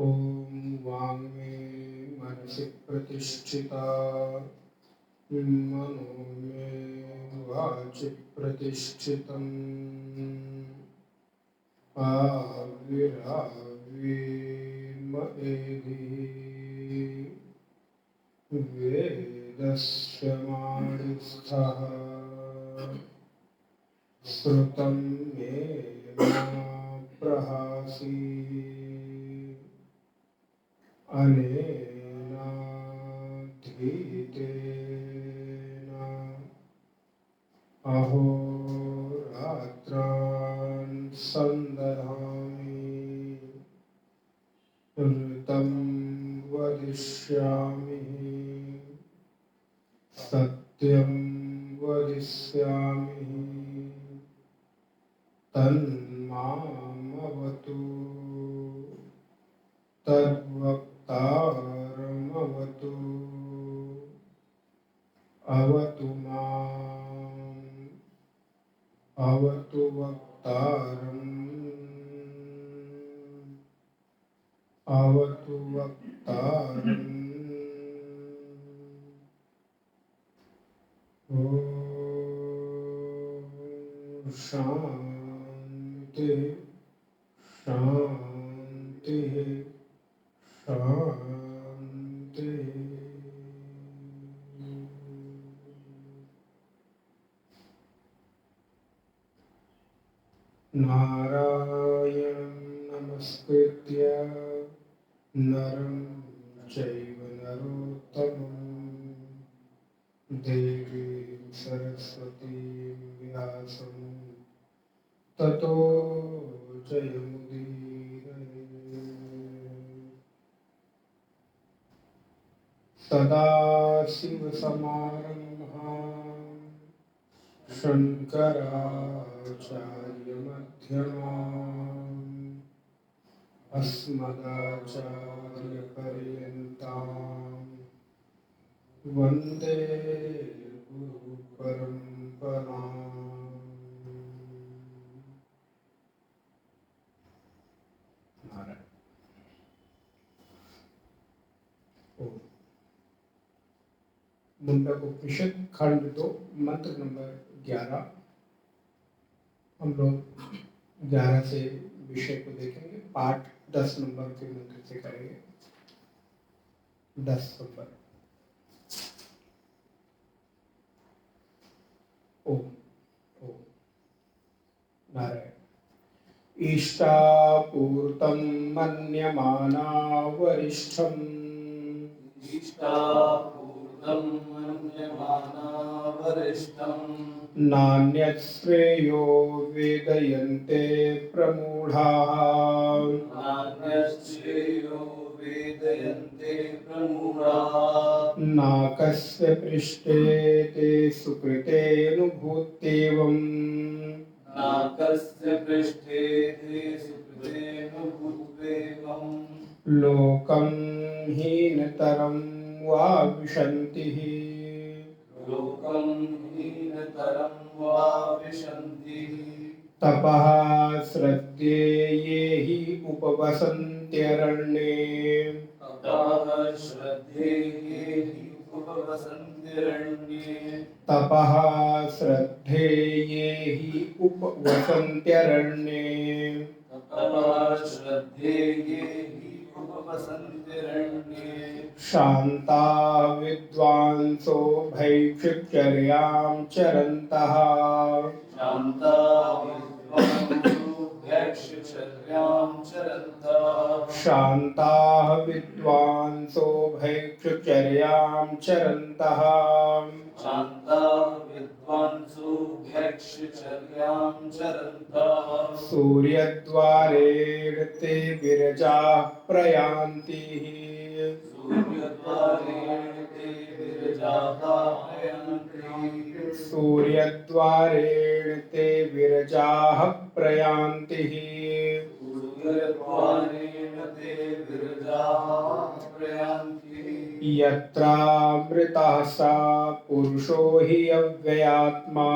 ओम वाङ्मे मनसि प्रतिष्ठिता मनो मे वाचि प्रतिष्ठितम् आविरावीर्म एधि वेदस्य माणिस्थः श्रुतं मे मा प्रहासि अनेनाधीतेन अहोरात्रान् सन्दधामि ऋतं वदिष्यामि सत्यं वदिष्यामि तन्मामवतु तद्वक्तारमवतु अवतु माम् अवतु वक्तारम् अवतु वक्तारम् ॐ शान्ति शान्ति शान्ति। नारायणं नमस्कृत्य नरं चैव नरोत्तमं देवीं सरस्वतीं व्यासं ततो जयमुदीरये। सदाशिवसमारम्भां शङ्कराचार्यमध्यमाम् अस्मदाचार्यपर्यन्तां वन्दे गुरुपरम्पराम्। मुंडक उपनिषद खंड 2 मंत्र नंबर 11। हम लोग 11 से विषय को देखेंगे। पाठ 10 नंबर के मंत्र से करेंगे। 10 नंबर। ओम ओम नारायण। इष्टापूर्तं मन्यमाना वरिष्ठम् नान्यत् श्रेयो वेदयन्ते प्रमूढाः नाकस्य पृष्ठे ते सुकृतेऽनुभूत्येवम् लोकं हीनतरं वा विशन्तिः तपः श्रद्धेये हि उपवसन्त्यरण्ये तपः श्रद्धेये हि उपवसन्त्यरण्ये शान्ता विद्वांसो भैक्षुचर्यां चरन्तः शान्ताः विद्वांसो भैक्षुचर्यां चरन्तः सूर्यद्वारेण ते विरजाः प्रयान्ति सूर्यद्वारेण ते विरजाः प्रयान्ति यत्रामृतः सा पुरुषो हि अव्ययात्मा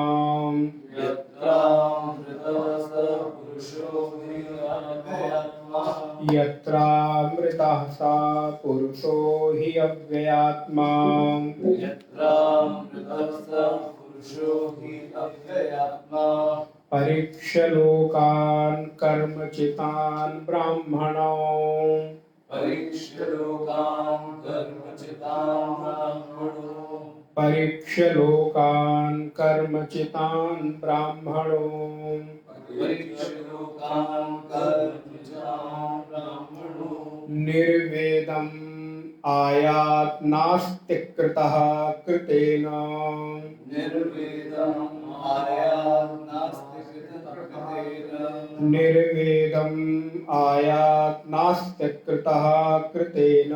यत्रामृतः सा पुरुषो हि अव्ययात्मा परीक्ष्य लोकान् कर्मचितान् ब्राह्मणो परीक्ष्य लोकान् कर्मचितान् ब्राह्मणो निर्वेदम् आयात् नास्ति कृतः कृतेन निर्वेदम् आयात् नास्ति कृतः कृतेन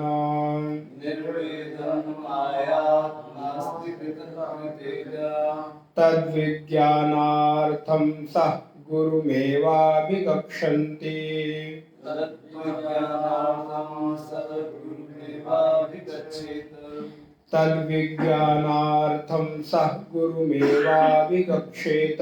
तद्विज्ञानार्थं सः गुरुमेवाभिगच्छन्ति तद्विज्ञानार्थं सः गुरुमेवाभिगच्छेत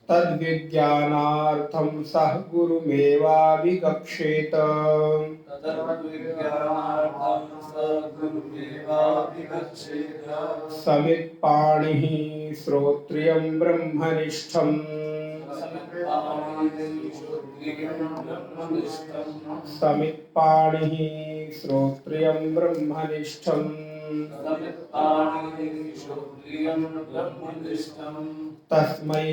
तद्विज्ञानार्थं सः गुरुमेवाभिगच्छेत समित्पाणिः श्रोत्रियं ब्रह्मनिष्ठम् समित्पाणिः श्रोत्रियं ब्रह्मनिष्ठम् तस्मै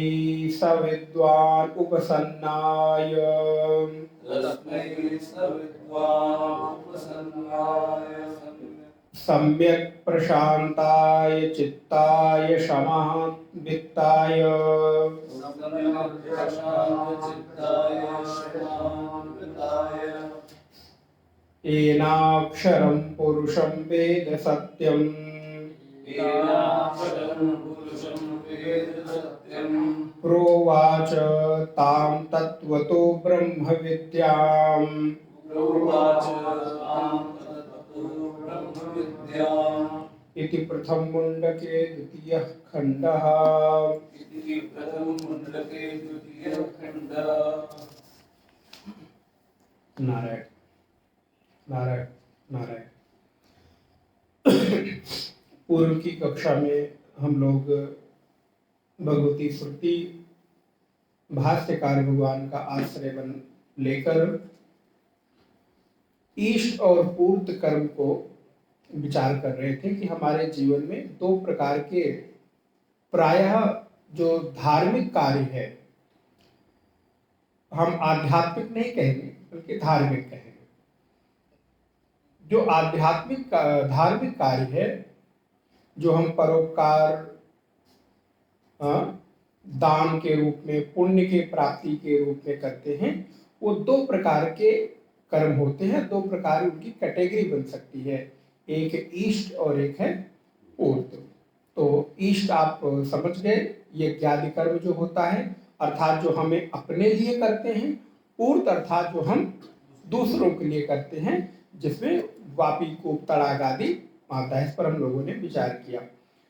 स विद्वान् उपसन्नाय सम्यक् प्रशान्ताय चित्ताय शमः वित्ताय येनाक्षरं पुरुषं वेद सत्यम् प्रोवाच तां तत्त्वतो ब्रह्मविद्याम् इति प्रथम मुंडके द्वितीयः खण्डः। नारायण नारायण नारायण। पूर्व की कक्षा में हम लोग भगवती श्रुति भाष्यकार भगवान का आश्रय बन लेकर ईष्ट और पूर्त कर्म को विचार कर रहे थे कि हमारे जीवन में दो प्रकार के प्रायः जो धार्मिक कार्य है, हम आध्यात्मिक नहीं कहेंगे बल्कि धार्मिक कहेंगे। जो आध्यात्मिक धार्मिक कार्य है, जो हम परोपकार, दान के रूप में, पुण्य के प्राप्ति के रूप में करते हैं, वो दो प्रकार के कर्म होते हैं। दो प्रकार उनकी कैटेगरी बन सकती है, एक है ईष्ट और एक है पूर्त। तो ईष्ट आप समझ गए, यज्ञादि कर्म जो होता है अर्थात जो हमें अपने लिए करते हैं। पूर्त अर्थात जो हम दूसरों के लिए करते हैं, जिसमें वापी कूप तड़ाग आदि आता है। इस पर हम लोगों ने विचार किया।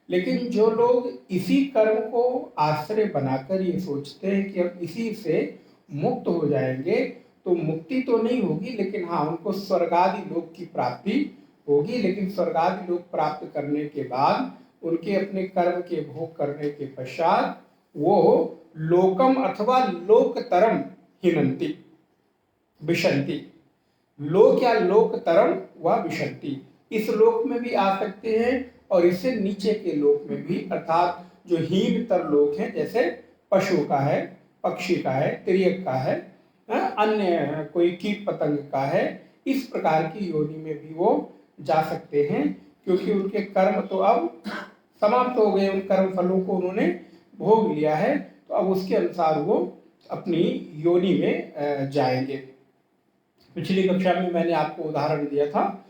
लेकिन जो लोग इसी कर्म को आश्रय बनाकर ये सोचते हैं कि हम इसी से मुक्त हो जाएंगे, तो मुक्ति तो नहीं होगी, लेकिन हाँ उनको स्वर्गादि लोक की प्राप्ति होगी। लेकिन स्वर्गादि लोक प्राप्त करने के बाद उनके अपने कर्म के भोग करने के पश्चात वो लोकम अथवा लोकतरम हिनंती विशंति, लोक या लोकतरम व विशंति, इस लोक में भी आ सकते हैं और इससे नीचे के लोक में भी, अर्थात जो हीनतर लोक है, जैसे पशु का है, पक्षी का है, तिर्यक का है, अन्य कोई कीट पतंग का है, इस प्रकार की योनि में भी वो जा सकते हैं, क्योंकि उनके कर्म तो अब समाप्त हो गए, उन कर्म फलों को उन्होंने भोग लिया है, तो अब उसके अनुसार वो अपनी योनि में जाएंगे। पिछली कक्षा में मैंने आपको उदाहरण दिया था,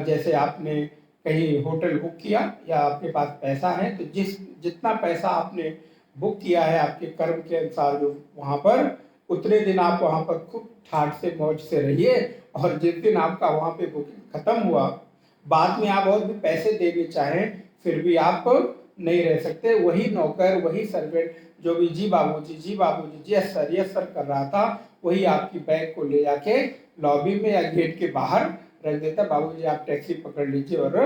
जैसे आपने कहीं होटल बुक किया या आपके पास पैसा है, तो जितना पैसा आपने बुक किया है आपके कर्म के अनुसार जो वहाँ पर, उतने दिन आप वहाँ पर खूब ठाठ से मौज से रहिए, और जिस दिन आपका वहाँ पे बुकिंग खत्म हुआ, बाद में आप और भी पैसे देने चाहें फिर भी आप नहीं रह सकते। वही नौकर, वही सर्वेंट जो भी जी बाबूजी जी यस सर कर रहा था, वही आपकी बैग को ले जाके लॉबी में या गेट के बाहर रख देता, बाबूजी आप टैक्सी पकड़ लीजिए और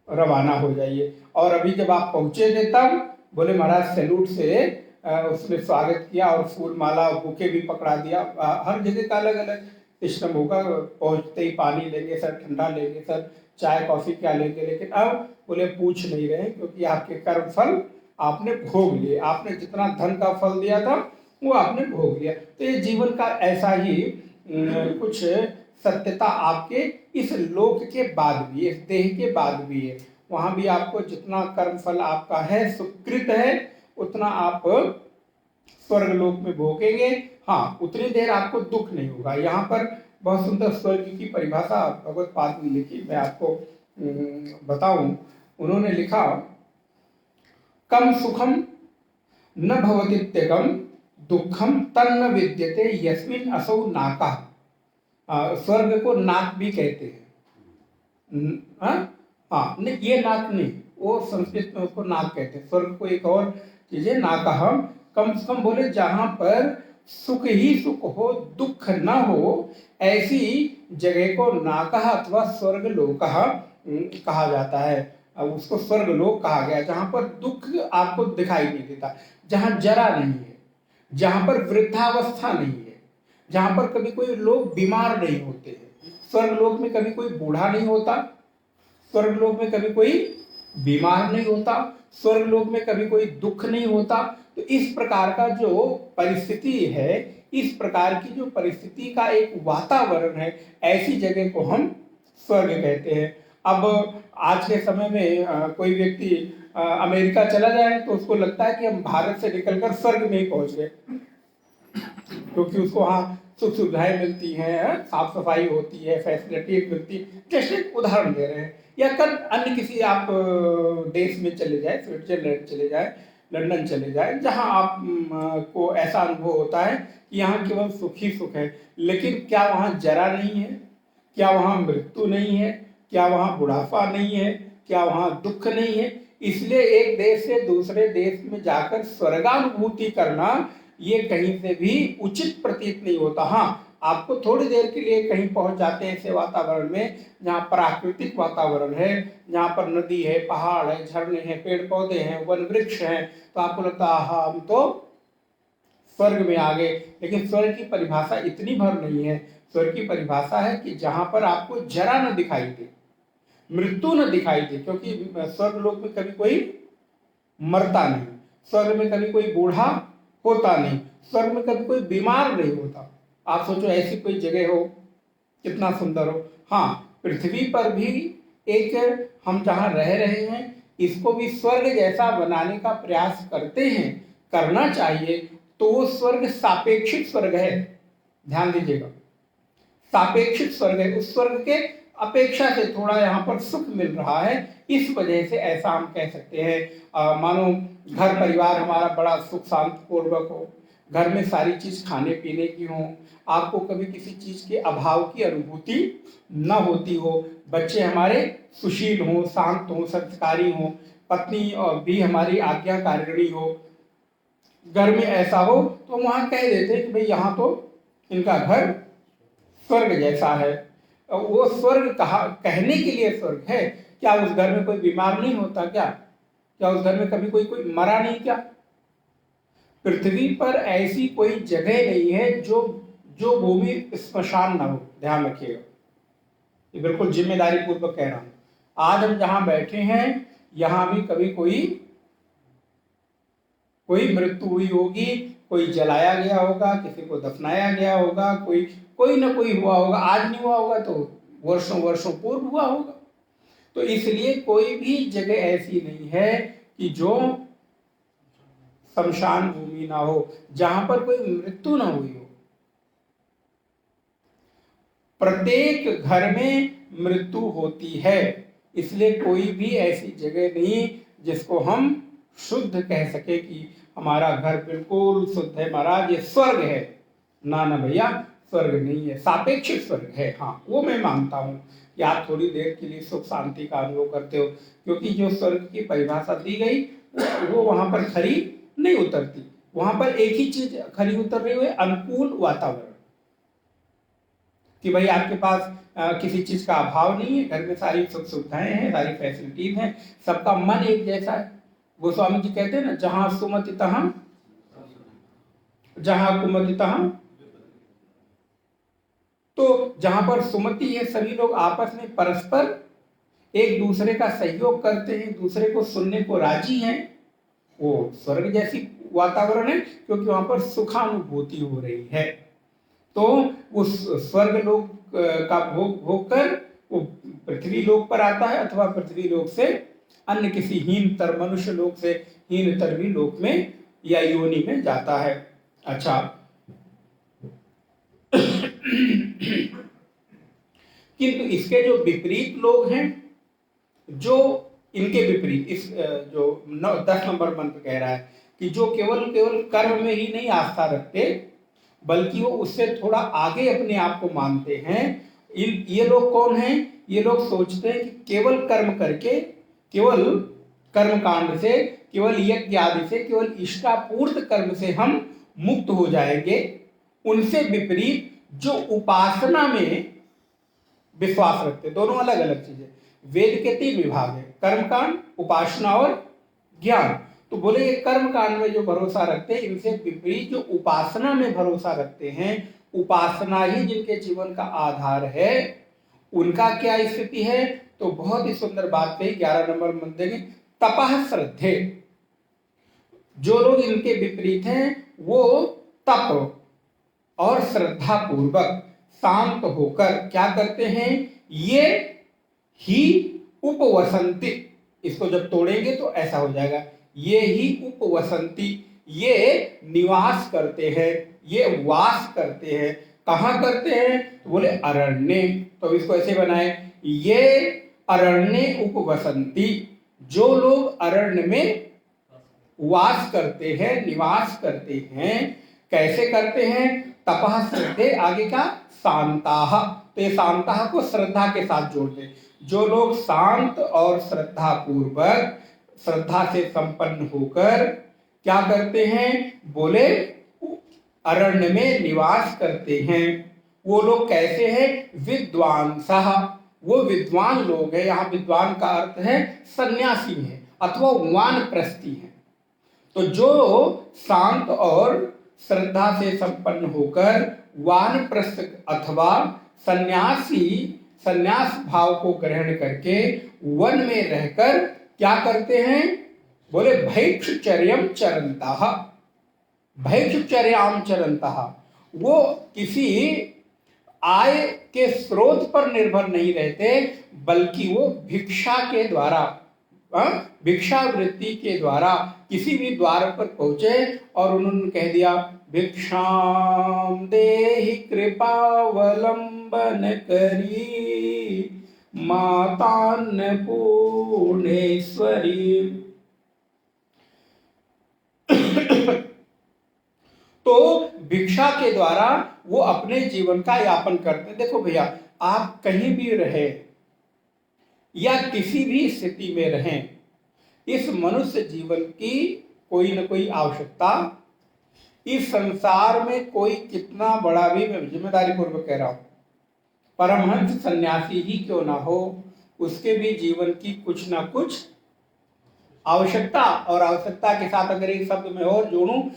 रवाना हो जाइए। और अभी जब आप पहुंचे थे तब बोले महाराज सैल्यूट से उसने स्वागत किया और फूल माला बुके भी पकड़ा दिया। हर जगह का अलग अलग सिस्टम होगा, पहुंचते ही पानी लेंगे सर, ठंडा लेंगे सर, चाय कॉफी क्या लेंगे, लेकिन अब बोले पूछ नहीं रहे, क्योंकि आपके कर्म फल आपने भोग लिए, आपने जितना धन का फल दिया था वो आपने भोग लिया। तो ये जीवन का ऐसा ही कुछ सत्यता आपके इस लोक के बाद भी, इस देह के बाद भी है। वहां भी आपको जितना कर्म फल आपका है, सुकृत है, उतना आप स्वर्ग लोक में भोगेंगे। हाँ, उतनी देर आपको दुख नहीं होगा। यहाँ पर बहुत सुंदर स्वर्ग की परिभाषा भगवत पाद ने लिखी, मैं आपको बताऊं। उन्होंने लिखा, कम सुखम न भवति त्यगम दुखम तन्न विद्यते यस्मिन असौ नाका। स्वर्ग को नाक भी कहते हैं। हाँ, नहीं ये नाक नहीं, वो संस्कृत में उसको नाक कहते हैं। स्वर्ग को एक और चीज है नाका। कम से कम बोले जहां पर सुख ही सुख हो, दुख न हो, ऐसी जगह को नाका अथवा स्वर्ग लोक कहा जाता है। अब उसको स्वर्ग लोक कहा गया, जहां पर दुख आपको दिखाई नहीं देता, जहां जरा नहीं है, जहां पर वृद्धावस्था नहीं है, जहां पर कभी कोई लोग बीमार नहीं होते हैं। स्वर्ग लोक में कभी कोई बूढ़ा नहीं होता, स्वर्ग लोक में कभी कोई बीमार नहीं होता, स्वर्ग लोक में कभी कोई दुख नहीं होता। तो इस प्रकार का जो परिस्थिति है, इस प्रकार की जो परिस्थिति का एक वातावरण है, ऐसी जगह को हम स्वर्ग कहते हैं। अब आज के समय में कोई व्यक्ति अमेरिका चला जाए तो उसको लगता है कि हम भारत से निकलकर स्वर्ग में ही पहुंच गए, क्योंकि उसको वहाँ सुख सुविधाएं मिलती हैं, साफ सफाई होती है, फैसिलिटी मिलती है। जैसे एक उदाहरण दे रहे हैं, या कल अन्य किसी आप देश में चले जाए, स्विट्जरलैंड चले जाए, लंदन चले जाए, जहां आप को ऐसा अनुभव होता है कि यहाँ केवल सुख ही सुख है, लेकिन क्या वहाँ जरा नहीं है, क्या वहाँ मृत्यु नहीं है, क्या वहाँ बुढ़ापा नहीं है, क्या वहाँ दुख नहीं है। इसलिए एक देश से दूसरे देश में जाकर स्वर्गानुभूति करना ये कहीं से भी उचित प्रतीत नहीं होता। हाँ, आपको थोड़ी देर के लिए कहीं पहुंच जाते हैं ऐसे वातावरण में जहाँ प्राकृतिक वातावरण है, जहाँ पर नदी है, पहाड़ है, झरने हैं, पेड़ पौधे हैं, वन वृक्ष हैं, तो आपको लगता है हाँ हम तो स्वर्ग में आ गए। लेकिन स्वर्ग की परिभाषा इतनी भर नहीं है। स्वर्ग की परिभाषा है कि जहां पर आपको जरा न दिखाई दे, मृत्यु न दिखाई दे, क्योंकि स्वर्ग लोक में कभी कोई मरता नहीं, स्वर्ग में कभी कोई बूढ़ा होता नहीं, स्वर्ग में कभी कोई बीमार नहीं होता। आप सोचो ऐसी कोई जगह हो, कितना सुंदर हो। हाँ, पृथ्वी पर भी एक हम जहाँ रह रहे हैं इसको भी स्वर्ग जैसा बनाने का प्रयास करते हैं, करना चाहिए। तो वो स्वर्ग सापेक्षिक स्वर्ग है, ध्यान दीजिएगा, सापेक्षिक स्वर्ग है। उस स्वर्ग के अपेक्षा से थोड़ा यहाँ पर सुख मिल रहा है, इस वजह से ऐसा हम कह सकते हैं। मानो घर परिवार हमारा बड़ा सुख शांति पूर्वक हो, घर में सारी चीज खाने पीने की हो, आपको कभी किसी चीज के अभाव की अनुभूति न होती हो, बच्चे हमारे सुशील हों, शांत हों, संस्कारी हों, पत्नी भी हमारी आज्ञाकारिणी हो, घर में ऐसा हो, तो वहां कह देते हैं कि भाई यहाँ तो इनका घर स्वर्ग जैसा है। वो स्वर्ग कहने के लिए स्वर्ग है, क्या उस घर में कोई बीमार नहीं होता क्या उस घर में कभी कोई मरा नहीं क्या? पृथ्वी पर ऐसी कोई जगह नहीं है जो भूमि स्मशान ना हो। ध्यान रखिएगा, ये बिल्कुल जिम्मेदारी पूर्वक कह रहा हूं। आज हम जहां बैठे हैं यहां भी कभी कोई मृत्यु हुई होगी, कोई जलाया गया होगा, किसी को दफनाया गया होगा, कोई ना कोई हुआ होगा। आज नहीं हुआ होगा तो वर्षों वर्षों पूर्व हुआ होगा। तो इसलिए कोई भी जगह ऐसी नहीं है कि जो शमशान भूमि ना हो, जहां पर कोई मृत्यु ना हुई हो। प्रत्येक घर में मृत्यु होती है, इसलिए कोई भी ऐसी जगह नहीं जिसको हम शुद्ध कह सके कि हमारा घर बिल्कुल शुद्ध है, महाराज ये स्वर्ग है। ना भैया, स्वर्ग नहीं है, सापेक्षिक स्वर्ग है। हाँ, वो मैं मानता हूं कि आप थोड़ी देर के लिए सुख शांति का अनुभव करते हो, क्योंकि जो स्वर्ग की परिभाषा दी गई वो वहां पर खरी नहीं उतरती। वहां पर एक ही चीज खरी उतर रही है, अनुकूल वातावरण, कि भाई आपके पास किसी चीज का अभाव नहीं है, घर में सारी सुख सुविधाएं हैं, सारी फैसिलिटीज हैं, सबका मन एक जैसा है। गोस्वामी जी कहते हैं ना, जहां सुमति तहां, जहां कुमति तहां। तो जहां पर सुमति है, सभी लोग आपस में परस्पर एक दूसरे का सहयोग करते हैं, दूसरे को सुनने को राजी हैं, वो स्वर्ग जैसी वातावरण है, क्योंकि वहां पर सुखानुभूति हो रही है। तो उस स्वर्ग लोक का भोग कर वो पृथ्वी लोक पर आता है, अथवा पृथ्वी लोक से अन्य किसी हीनतर मनुष्य लोक से हीनतर भी लोक में या योनि में जाता है। अच्छा, किंतु इसके जो विपरीत लोग हैं, जो इनके विपरीत इस जो 10 नंबर मंत्र कह रहा है कि जो केवल कर्म में ही नहीं आस्था रखते, बल्कि वो उससे थोड़ा आगे अपने आप को मानते हैं। ये लोग कौन हैं? ये लोग सोचते हैं कि केवल कर्म करके, केवल कर्म कांड से, केवल यज्ञ आदि से, केवल इष्टापूर्त कर्म से हम मुक्त हो जाएंगे। उनसे विपरीत जो उपासना में विश्वास रखते, दोनों अलग अलग चीजें। वेद के 3 विभाग है, कर्मकांड, उपासना और ज्ञान। तो बोले ये कर्म कांड में जो भरोसा रखते हैं, इनसे विपरीत जो उपासना में भरोसा रखते हैं, उपासना ही जिनके जीवन का आधार है, उनका क्या स्थिति है? तो बहुत ही सुंदर बात कही, 11 नंबर मंत्र देंगे, तपः श्रद्धे। जो लोग इनके विपरीत हैं वो तप और श्रद्धा पूर्वक शांत होकर क्या करते हैं? ये ही उपवसंती, इसको जब तोड़ेंगे तो ऐसा हो जाएगा, ये ही उपवसंती, ये निवास करते हैं, ये वास करते हैं। कहां करते हैं? तो बोले अरण्य। तो इसको ऐसे बनाए, ये अरण्य उपवसंती, जो लोग अरण्य में वास करते हैं, निवास करते हैं। कैसे करते हैं? तपः श्रद्धे, आगे का शांताः। तो ये शांताः को श्रद्धा के साथ जोड़ दे। जो लोग शांत और श्रद्धा पूर्वक, श्रद्धा से संपन्न होकर क्या करते हैं? बोले अरण्य में निवास करते हैं। वो लोग कैसे हैं? विद्वांसः, वो विद्वान लोग हैं। यहाँ विद्वान का अर्थ है सन्यासी है अथवा वानप्रस्थी है। तो जो शांत और श्रद्धा से संपन्न होकर वानप्रस्थ अथवा संन्यास भाव को ग्रहण करके वन में रहकर क्या करते हैं? बोले भैक्षचर्यम चरन्तः, भैक्षचर्याम चरन्तः। वो किसी आय के स्रोत पर निर्भर नहीं रहते, बल्कि वो भिक्षा के द्वारा, भिक्षावृत्ति के द्वारा किसी भी द्वार पर पहुंचे और उन्होंने कह दिया भिक्षाम देहि कृपावलंबन करी मातान्नपूर्णेश्वरी। तो भिक्षा के द्वारा वो अपने जीवन का यापन करते। देखो भैया, आप कहीं भी रहे या किसी भी स्थिति में रहें, इस मनुष्य जीवन की कोई न कोई आवश्यकता, इस संसार में कोई कितना बड़ा भी, मैं जिम्मेदारी पूर्वक कह रहा हूं, परमहंस सन्यासी ही क्यों ना हो, उसके भी जीवन की कुछ ना कुछ आवश्यकता, और आवश्यकता के साथ अगर एक शब्द में और जोड़ूं,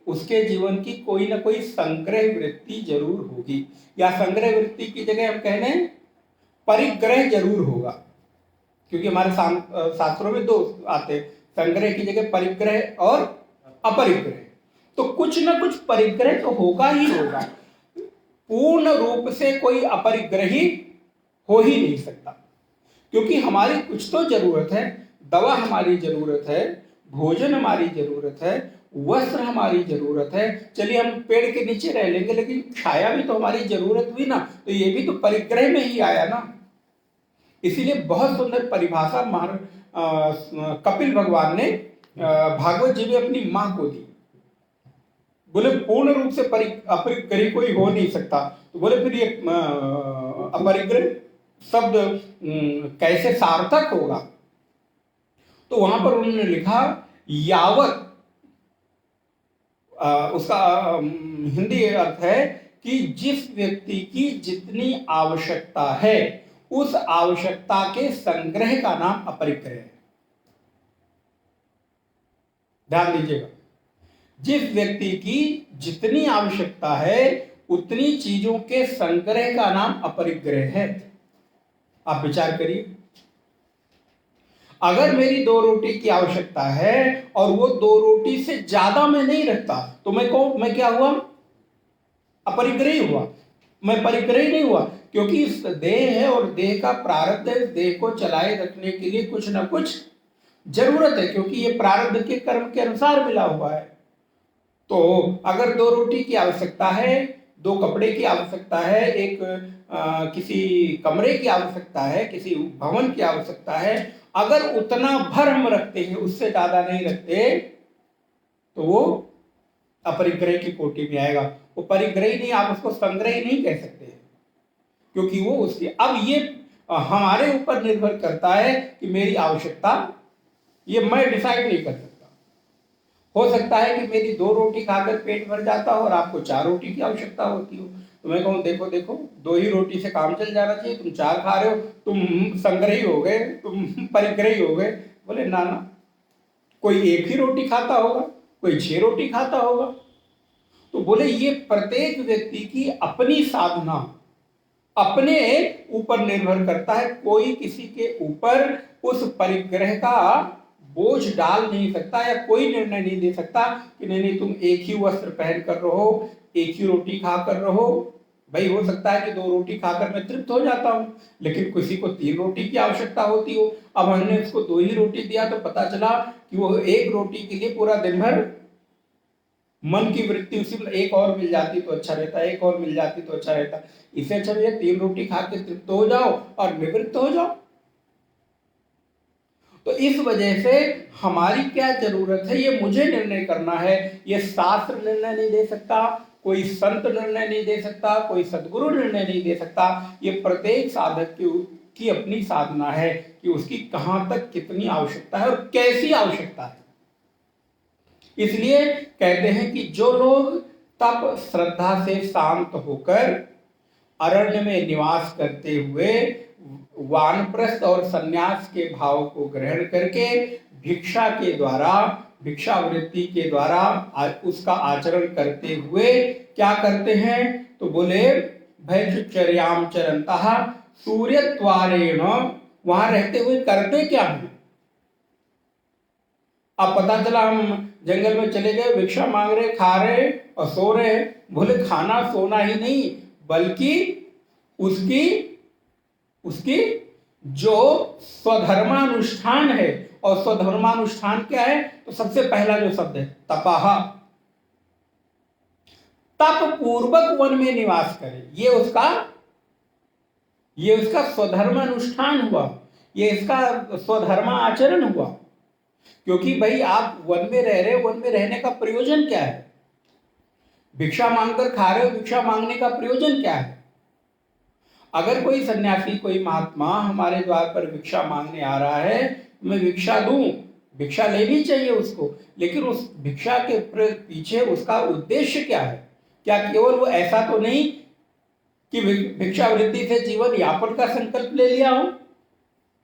उसके जीवन की कोई ना कोई संग्रह वृत्ति जरूर होगी, या संग्रह वृत्ति की जगह हम कह लें परिग्रह जरूर होगा, क्योंकि हमारे शास्त्रों में दो आते, संग्रह की जगह परिग्रह और अपरिग्रह। तो कुछ ना कुछ परिग्रह तो होगा ही होगा, पूर्ण रूप से कोई अपरिग्रही हो ही नहीं सकता, क्योंकि हमारी कुछ तो जरूरत है, दवा हमारी जरूरत है, भोजन हमारी जरूरत है, वस्त्र हमारी जरूरत है। चलिए हम पेड़ के नीचे रह लेंगे, लेकिन छाया भी तो हमारी जरूरत हुई ना, तो ये भी तो परिग्रह में ही आया ना। इसीलिए बहुत सुंदर परिभाषा कपिल भगवान ने भागवत जी में अपनी मां को दी। बोले पूर्ण रूप से अपरिग्रही कोई हो नहीं सकता, तो बोले फिर ये अपरिग्रह शब्द कैसे सार्थक होगा? तो वहां पर उन्होंने लिखा यावत, उसका हिंदी अर्थ है कि जिस व्यक्ति की जितनी आवश्यकता है उस आवश्यकता के संग्रह का नाम अपरिग्रह है। ध्यान दीजिएगा, जिस व्यक्ति की जितनी आवश्यकता है उतनी चीजों के संग्रह का नाम अपरिग्रह है। आप विचार करिए, अगर मेरी 2 रोटी की आवश्यकता है और वो 2 रोटी से ज्यादा मैं नहीं रखता, तो मैं क्या हुआ? अपरिग्रही हुआ, मैं परिग्रही नहीं हुआ, क्योंकि इस देह है और देह का प्रारब्ध है, देह को चलाए रखने के लिए कुछ ना कुछ जरूरत है, क्योंकि ये प्रारब्ध के कर्म के अनुसार मिला हुआ है। तो अगर 2 रोटी की आवश्यकता है, 2 कपड़े की आवश्यकता है, एक किसी कमरे की आवश्यकता है, किसी भवन की आवश्यकता है, अगर उतना भर हम रखते हैं, उससे ज्यादा नहीं रखते, तो वो अपरिग्रह की कोटि में आएगा। वो परिग्रही नहीं, आप उसको संग्रही नहीं कह सकते, क्योंकि वो उसकी, अब ये हमारे ऊपर निर्भर करता है कि मेरी आवश्यकता, ये मैं डिसाइड नहीं कर सकता। हो सकता है कि मेरी 2 रोटी खाकर पेट भर जाता हो और आपको 4 रोटी की आवश्यकता होती हो, तो मैं कहूँ देखो देखो 2 ही रोटी से काम चल जाना चाहिए, तुम 4 खा रहे हो, तुम संग्रही हो गए, तुम परिग्रही हो गए। बोले ना ना, कोई 1 ही रोटी खाता होगा, कोई 6 रोटी खाता होगा। तो बोले ये प्रत्येक व्यक्ति की अपनी साधना अपने ऊपर निर्भर करता है, कोई किसी के ऊपर उस परिग्रह का बोझ डाल नहीं सकता, या कोई निर्णय नहीं दे सकता कि नहीं नहीं तुम 1 ही वस्त्र पहन कर रहो, 1 ही रोटी खाकर रहो। भाई हो सकता है कि 2 रोटी खाकर मैं तृप्त हो जाता हूं, लेकिन किसी को 3 रोटी की आवश्यकता होती हो। अब हमने उसको 2 ही रोटी दिया तो पता चला कि वो 1 रोटी के लिए पूरा दिन भर मन की वृत्ति उसी में, एक और मिल जाती तो अच्छा रहता, एक और मिल जाती तो अच्छा रहता। इससे अच्छा भैया 3 रोटी खा के तृप्त हो जाओ और निवृत्त हो जाओ। तो इस वजह से हमारी क्या जरूरत है ये मुझे निर्णय करना है, ये शास्त्र निर्णय नहीं दे सकता, कोई संत निर्णय नहीं दे सकता, कोई सदगुरु निर्णय नहीं दे सकता। ये प्रत्येक साधक की अपनी साधना है कि उसकी कहां तक कितनी आवश्यकता है और कैसी आवश्यकता है। इसलिए कहते हैं कि जो लोग तप श्रद्धा से शांत होकर अरण्य में निवास करते हुए वानप्रस्थ और सन्यास के भाव को ग्रहण करके भिक्षा के द्वारा, भिक्षा वृत्ति के द्वारा उसका आचरण करते हुए क्या करते हैं? तो बोले भैक्षचर्याम चरंतः सूर्यत्वारेण, वहां रहते हुए करते क्या है? अब पता चला हम जंगल में चले गए, भिक्षा मांग रहे, खा रहे और सो रहे। बोले खाना सोना ही नहीं, बल्कि उसकी जो स्वधर्मानुष्ठान है, और स्वधर्मानुष्ठान क्या है? तो सबसे पहला जो शब्द है तपः, तप पूर्वक वन में निवास करे, ये उसका स्वधर्मानुष्ठान हुआ, ये इसका स्वधर्माचरण हुआ। क्योंकि भाई आप वन में रह रहे हो, वन में रहने का प्रयोजन क्या है? भिक्षा मांगकर खा रहे हो, भिक्षा मांगने का प्रयोजन क्या है? अगर कोई सन्यासी, कोई महात्मा हमारे द्वार पर भिक्षा मांगने आ रहा है, मैं भिक्षा दूं, भिक्षा लेनी चाहिए उसको, लेकिन उस भिक्षा के पीछे उसका उद्देश्य क्या है? क्या केवल वो ऐसा तो नहीं कि भिक्षा वृत्ति से जीवन यापन का संकल्प ले लिया हो?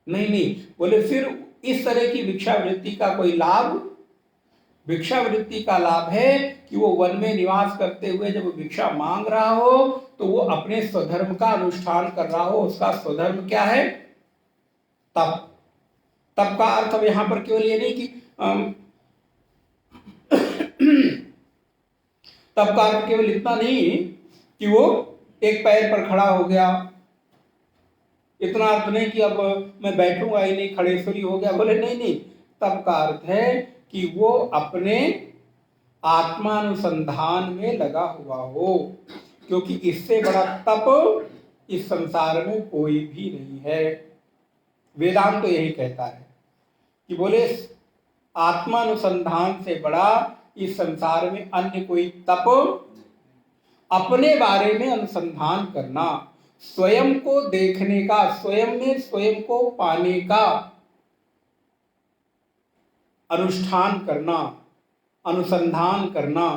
नहीं नहीं, बोले फिर इस तरह की भिक्षावृत्ति का कोई लाभ, भिक्षावृत्ति का लाभ है कि वो वन में निवास करते हुए जब भिक्षा मांग रहा हो तो वो अपने स्वधर्म का अनुष्ठान कर रहा हो। उसका स्वधर्म क्या है? तप। तप का अर्थ अब यहां पर केवल ये नहीं कि तप का अर्थ केवल इतना नहीं कि वो एक पैर पर खड़ा हो गया, इतना अर्थ नहीं कि अब मैं बैठूंगा ही नहीं, खड़ेश्वरी हो गया। बोले नहीं नहीं, तप का अर्थ है कि वो अपने आत्मानुसंधान में लगा हुआ हो, क्योंकि इससे बड़ा तप इस संसार में कोई भी नहीं है। वेदांत तो यही कहता है कि बोले आत्मानुसंधान से बड़ा इस संसार में अन्य कोई तप, अपने बारे में अनुसंधान करना, स्वयं को देखने का, स्वयं में स्वयं को पाने का अनुष्ठान करना, अनुसंधान करना,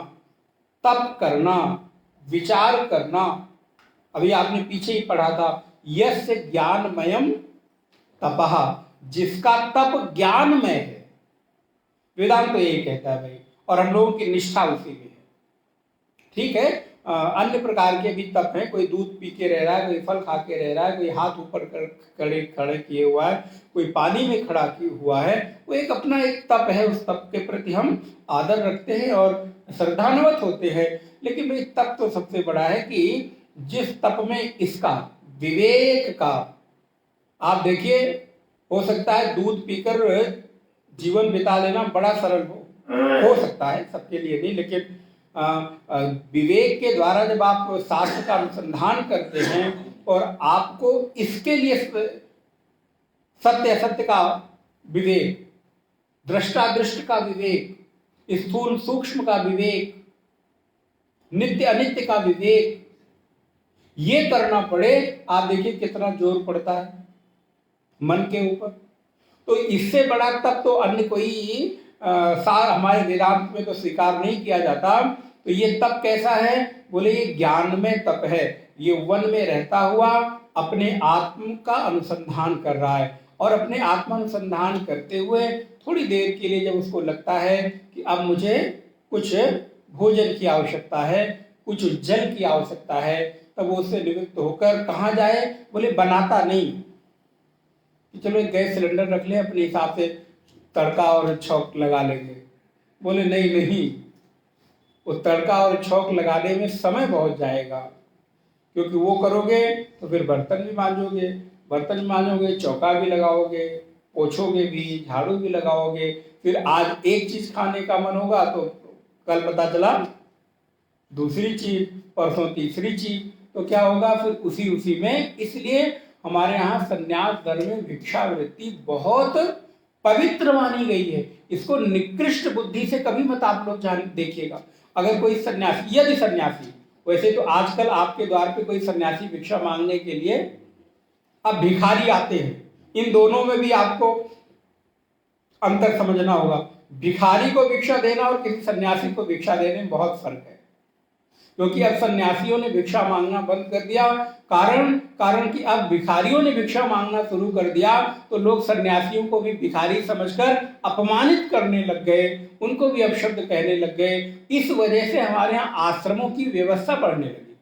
तप करना, विचार करना। अभी आपने पीछे ही पढ़ा था, यस्य ज्ञानमयम तपः, जिसका तप ज्ञानमय है। वेदांत तो यही कहता है भाई, और हम लोगों की निष्ठा उसी में है। ठीक है, अन्य प्रकार के भी तप हैं, कोई दूध पी के रह रहा है, कोई फल खा के रह रहा है, कोई हाथ ऊपर खड़े खड़े किए हुआ है, कोई पानी में खड़ा हुआ है, वो एक अपना एक तप है। उस तप के प्रति हम आदर रखते हैं और श्रद्धान्वित होते हैं। लेकिन भाई तप तो सबसे बड़ा है कि जिस तप में इसका विवेक का, आप देखिए, हो सकता है दूध पीकर जीवन बिता लेना बड़ा सरल हो सकता है, सबके लिए नहीं, लेकिन विवेक के द्वारा जब आप शास्त्र का अनुसंधान करते हैं और आपको इसके लिए सत्य असत्य का विवेक, दृष्टादृष्ट का विवेक, स्थूल सूक्ष्म का विवेक, नित्य अनित्य का विवेक, ये करना पड़े, आप देखिए कितना जोर पड़ता है मन के ऊपर। तो इससे बड़ा तप तो अन्य कोई सार हमारे वेदांत में तो स्वीकार नहीं किया जाता। तो ये तप कैसा है? बोले ये ज्ञान में तप है। ये वन में रहता हुआ अपने आत्म का अनुसंधान कर रहा है, और अपने आत्मानुसंधान करते हुए थोड़ी देर के लिए जब उसको लगता है कि अब मुझे कुछ भोजन की आवश्यकता है, कुछ जल की आवश्यकता है, तब वो उससे निवृत्त होकर कहाँ जाए? बोले बनाता नहीं कि चलो एक गैस सिलेंडर रख ले, अपने हिसाब से तड़का और छौंक लगा लेंगे। बोले नहीं नहीं, वो तड़का और छौंक लगाने में समय बहुत जाएगा, क्योंकि वो करोगे तो फिर बर्तन भी मांजोगे, चौका भी लगाओगे, पोछोगे भी, झाड़ू भी लगाओगे, फिर आज एक चीज खाने का मन होगा तो कल पता चला दूसरी चीज, परसों तीसरी चीज, तो क्या होगा फिर उसी में। इसलिए हमारे यहाँ संन्यास धर्म में भिक्षावृत्ति बहुत पवित्र मानी गई है। इसको निकृष्ट बुद्धि से कभी मत आप लोग देखिएगा। अगर कोई सन्यासी, यदि सन्यासी, वैसे तो आजकल आपके द्वार पे कोई सन्यासी भिक्षा मांगने के लिए, अब भिखारी आते हैं, इन दोनों में भी आपको अंतर समझना होगा। भिखारी को भिक्षा देना और किसी सन्यासी को भिक्षा देने में बहुत फर्क है, क्योंकि अब सन्यासियों ने भिक्षा मांगना बंद कर दिया। कारण कि अब भिखारियों ने भिक्षा मांगना शुरू कर दिया, तो लोग सन्यासियों को भी भिखारी समझकर अपमानित करने लग गए, उनको भी अपशब्द कहने लग गए। इस वजह से हमारे यहाँ आश्रमों की व्यवस्था बढ़ने लगी।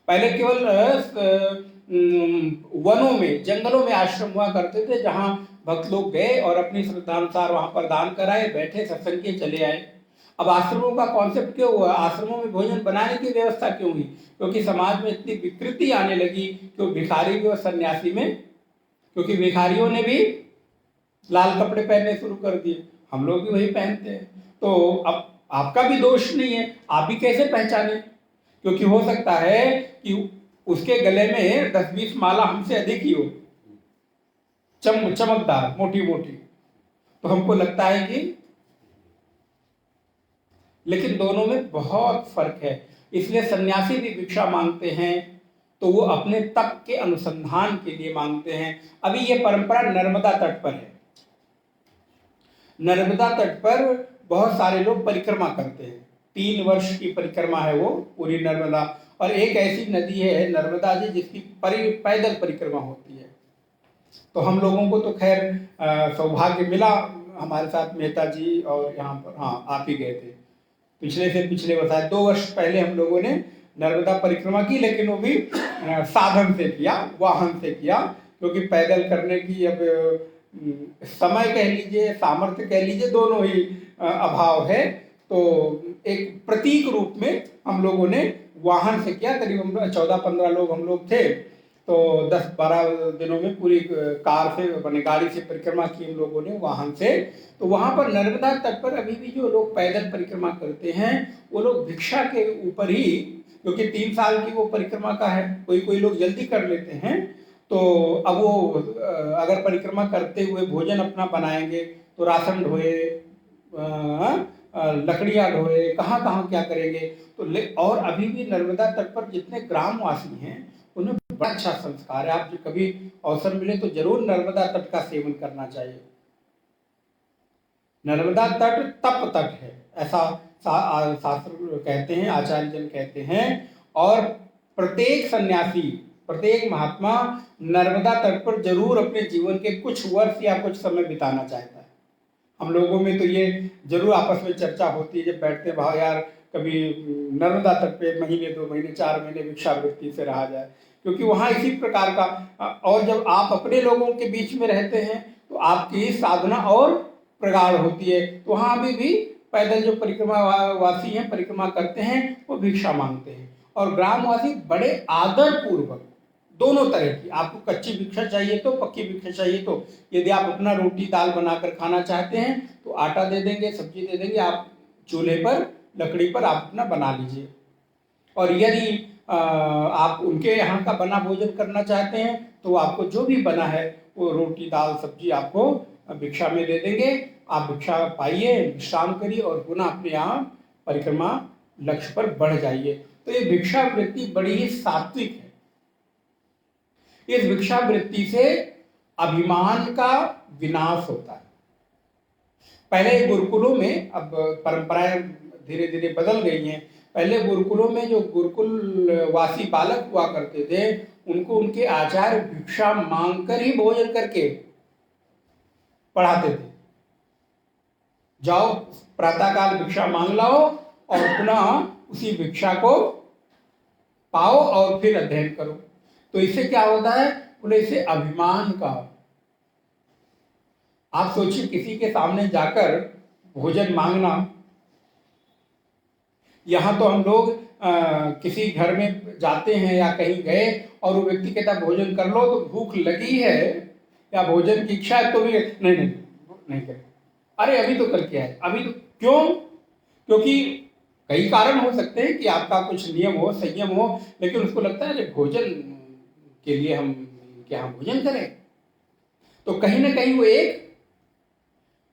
पहले केवल वनों में, जंगलों में आश्रम हुआ करते थे, जहां भक्त लोग गए और अपनी श्रद्धानुसार वहां पर दान कराए, बैठे, सत्संग किए, चले आए। अब आश्रमों का कॉन्सेप्ट क्यों हुआ? आश्रमों में भोजन बनाने की व्यवस्था क्यों हुई? क्योंकि समाज में इतनी विकृति आने लगी कि भिखारी भी और सन्यासी में, क्योंकि भिखारियों ने भी लाल कपड़े पहनने शुरू कर दिए, हम लोग भी वही पहनते हैं। तो अब आपका भी दोष नहीं है, आप भी कैसे पहचाने? क्योंकि हो सकता है कि उसके गले में 10-20 माला हमसे अधिक ही हो, चमकदार, मोटी मोटी, तो हमको लगता है कि, लेकिन दोनों में बहुत फर्क है। इसलिए सन्यासी भी भिक्षा मांगते हैं तो वो अपने तप के अनुसंधान के लिए मांगते हैं। अभी ये परंपरा नर्मदा तट पर है। नर्मदा तट पर बहुत सारे लोग परिक्रमा करते हैं, 3 वर्ष की परिक्रमा है वो पूरी नर्मदा। और एक ऐसी नदी है नर्मदा जी जिसकी पैदल परिक्रमा होती है। तो हम लोगों को तो खैर सौभाग्य मिला, हमारे साथ मेहता जी और यहाँ पर हाँ आप ही गए थे पिछले से पिछले वर्ष, 2 वर्ष पहले हम लोगों ने नर्मदा परिक्रमा की, लेकिन वो भी साधन से किया, वाहन से किया, क्योंकि पैदल करने की अब समय कह लीजिए, सामर्थ्य कह लीजिए, दोनों ही अभाव है। तो एक प्रतीक रूप में हम लोगों ने वाहन से किया, करीब 14-15 लोग हम लोग थे, तो 10-12 दिनों में पूरी कार से अपनी गाड़ी से परिक्रमा की हम लोगों ने, वाहन से। तो वहां पर नर्मदा तट पर अभी भी जो लोग पैदल परिक्रमा करते हैं वो लोग भिक्षा के ऊपर ही, क्योंकि 3 साल की वो परिक्रमा का है, कोई कोई लोग जल्दी कर लेते हैं, तो अब वो अगर परिक्रमा करते हुए भोजन अपना बनाएंगे तो राशन ढोए, लकड़ियां ढोए, कहाँ कहाँ क्या करेंगे। तो और अभी भी नर्मदा तट पर जितने ग्रामवासी हैं उन्हें बड़ा अच्छा संस्कार है। आप कभी अवसर मिले तो जरूर नर्मदा तट का सेवन करना चाहिए। नर्मदा तट तप तट है, ऐसा शास्त्र कहते हैं, आचार्य जन कहते हैं। और प्रत्येक सन्यासी, प्रत्येक महात्मा नर्मदा तट पर जरूर अपने जीवन के कुछ वर्ष या कुछ समय बिताना चाहता है। हम लोगों में तो ये जरूर आपस में चर्चा होती है जब बैठते, भाव यार कभी नर्मदा तट पे महीने 2 महीने 4 महीने भिक्षावृत्ति से रहा जाए, क्योंकि वहाँ इसी प्रकार का। और जब आप अपने लोगों के बीच में रहते हैं तो आपकी साधना और प्रगाढ़ होती है। तो वहाँ अभी भी पैदल जो परिक्रमा वासी हैं, परिक्रमा करते हैं, वो भिक्षा मांगते हैं। और ग्रामवासी बड़े आदर पूर्वक, दोनों तरह की, आपको कच्ची भिक्षा चाहिए तो, पक्की भिक्षा चाहिए तो, यदि आप अपना रोटी दाल बनाकर खाना चाहते हैं तो आटा दे देंगे, सब्जी दे देंगे, आप चूल्हे पर, लकड़ी पर आप अपना बना लीजिए। और यदि आप उनके यहाँ का बना भोजन करना चाहते हैं तो आपको जो भी बना है वो रोटी दाल सब्जी आपको भिक्षा में दे देंगे। आप भिक्षा पाइए, विश्राम करिए और पुनः अपने यहाँ परिक्रमा लक्ष्य पर बढ़ जाइए। तो ये भिक्षा वृत्ति बड़ी ही सात्विक है। इस भिक्षा वृत्ति से अभिमान का विनाश होता है। पहले गुरुकुलों में, अब परंपराएं धीरे धीरे बदल गई हैं, पहले गुरुकुलों में जो गुरुकुल वासी बालक हुआ करते थे उनको उनके आचार्य भिक्षा मांगकर ही भोजन करके पढ़ाते थे। जाओ प्रातःकाल भिक्षा मांग लाओ और पुनः उसी भिक्षा को पाओ और फिर अध्ययन करो। तो इससे क्या होता है, बोले इससे अभिमान का, आप सोचिए किसी के सामने जाकर भोजन मांगना। यहां तो हम लोग किसी घर में जाते हैं या कहीं गए और वो व्यक्ति कहता भोजन कर लो, तो भूख लगी है या भोजन की इच्छा है तो भी नहीं कर, अरे अभी तो करके आए, अभी तो क्यों? क्योंकि कई कारण हो सकते हैं कि आपका कुछ नियम हो, संयम हो, लेकिन उसको लगता है अरे भोजन के लिए हम क्या भोजन करें। तो कहीं ना कहीं वो एक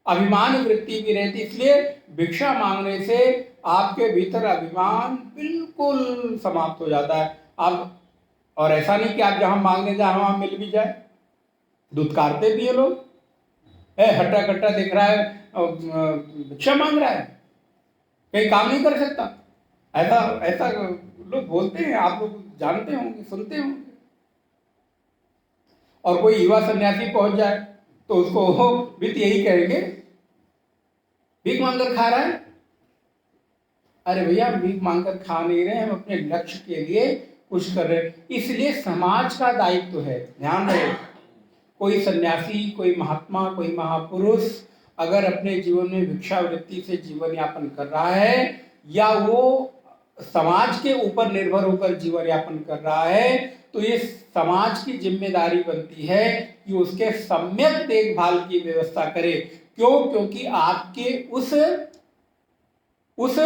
अभिमान वृत्ति भी रहती। इसलिए भिक्षा मांगने से आपके भीतर अभिमान बिल्कुल समाप्त हो जाता है। आप, और ऐसा नहीं कि आप जहां मांगने जाए वहां मिल भी जाए, दुत्कारते भी है लोग, हट्टा कट्टा दिख रहा है, भिक्षा मांग रहा है, कहीं काम नहीं कर सकता, ऐसा ऐसा लोग बोलते हैं, आप लोग जानते होंगे, सुनते होंगे। और कोई युवा सन्यासी पहुंच जाए तो उसको भी यही कहेंगे भीख मांगकर खा रहा है। अरे भैया भीख मांगकर खा नहीं रहे, हम अपने लक्ष्य के लिए कुछ कर रहे हैं। इसलिए समाज का दायित्व है, ध्यान रहे, कोई सन्यासी, कोई महात्मा, कोई महापुरुष अगर अपने जीवन में भिक्षावृत्ति से जीवन यापन कर रहा है या वो समाज के ऊपर निर्भर होकर जीवन यापन कर रहा है, तो ये समाज की जिम्मेदारी बनती है कि उसके सम्यक देखभाल की व्यवस्था करे। क्यों? क्योंकि आपके उस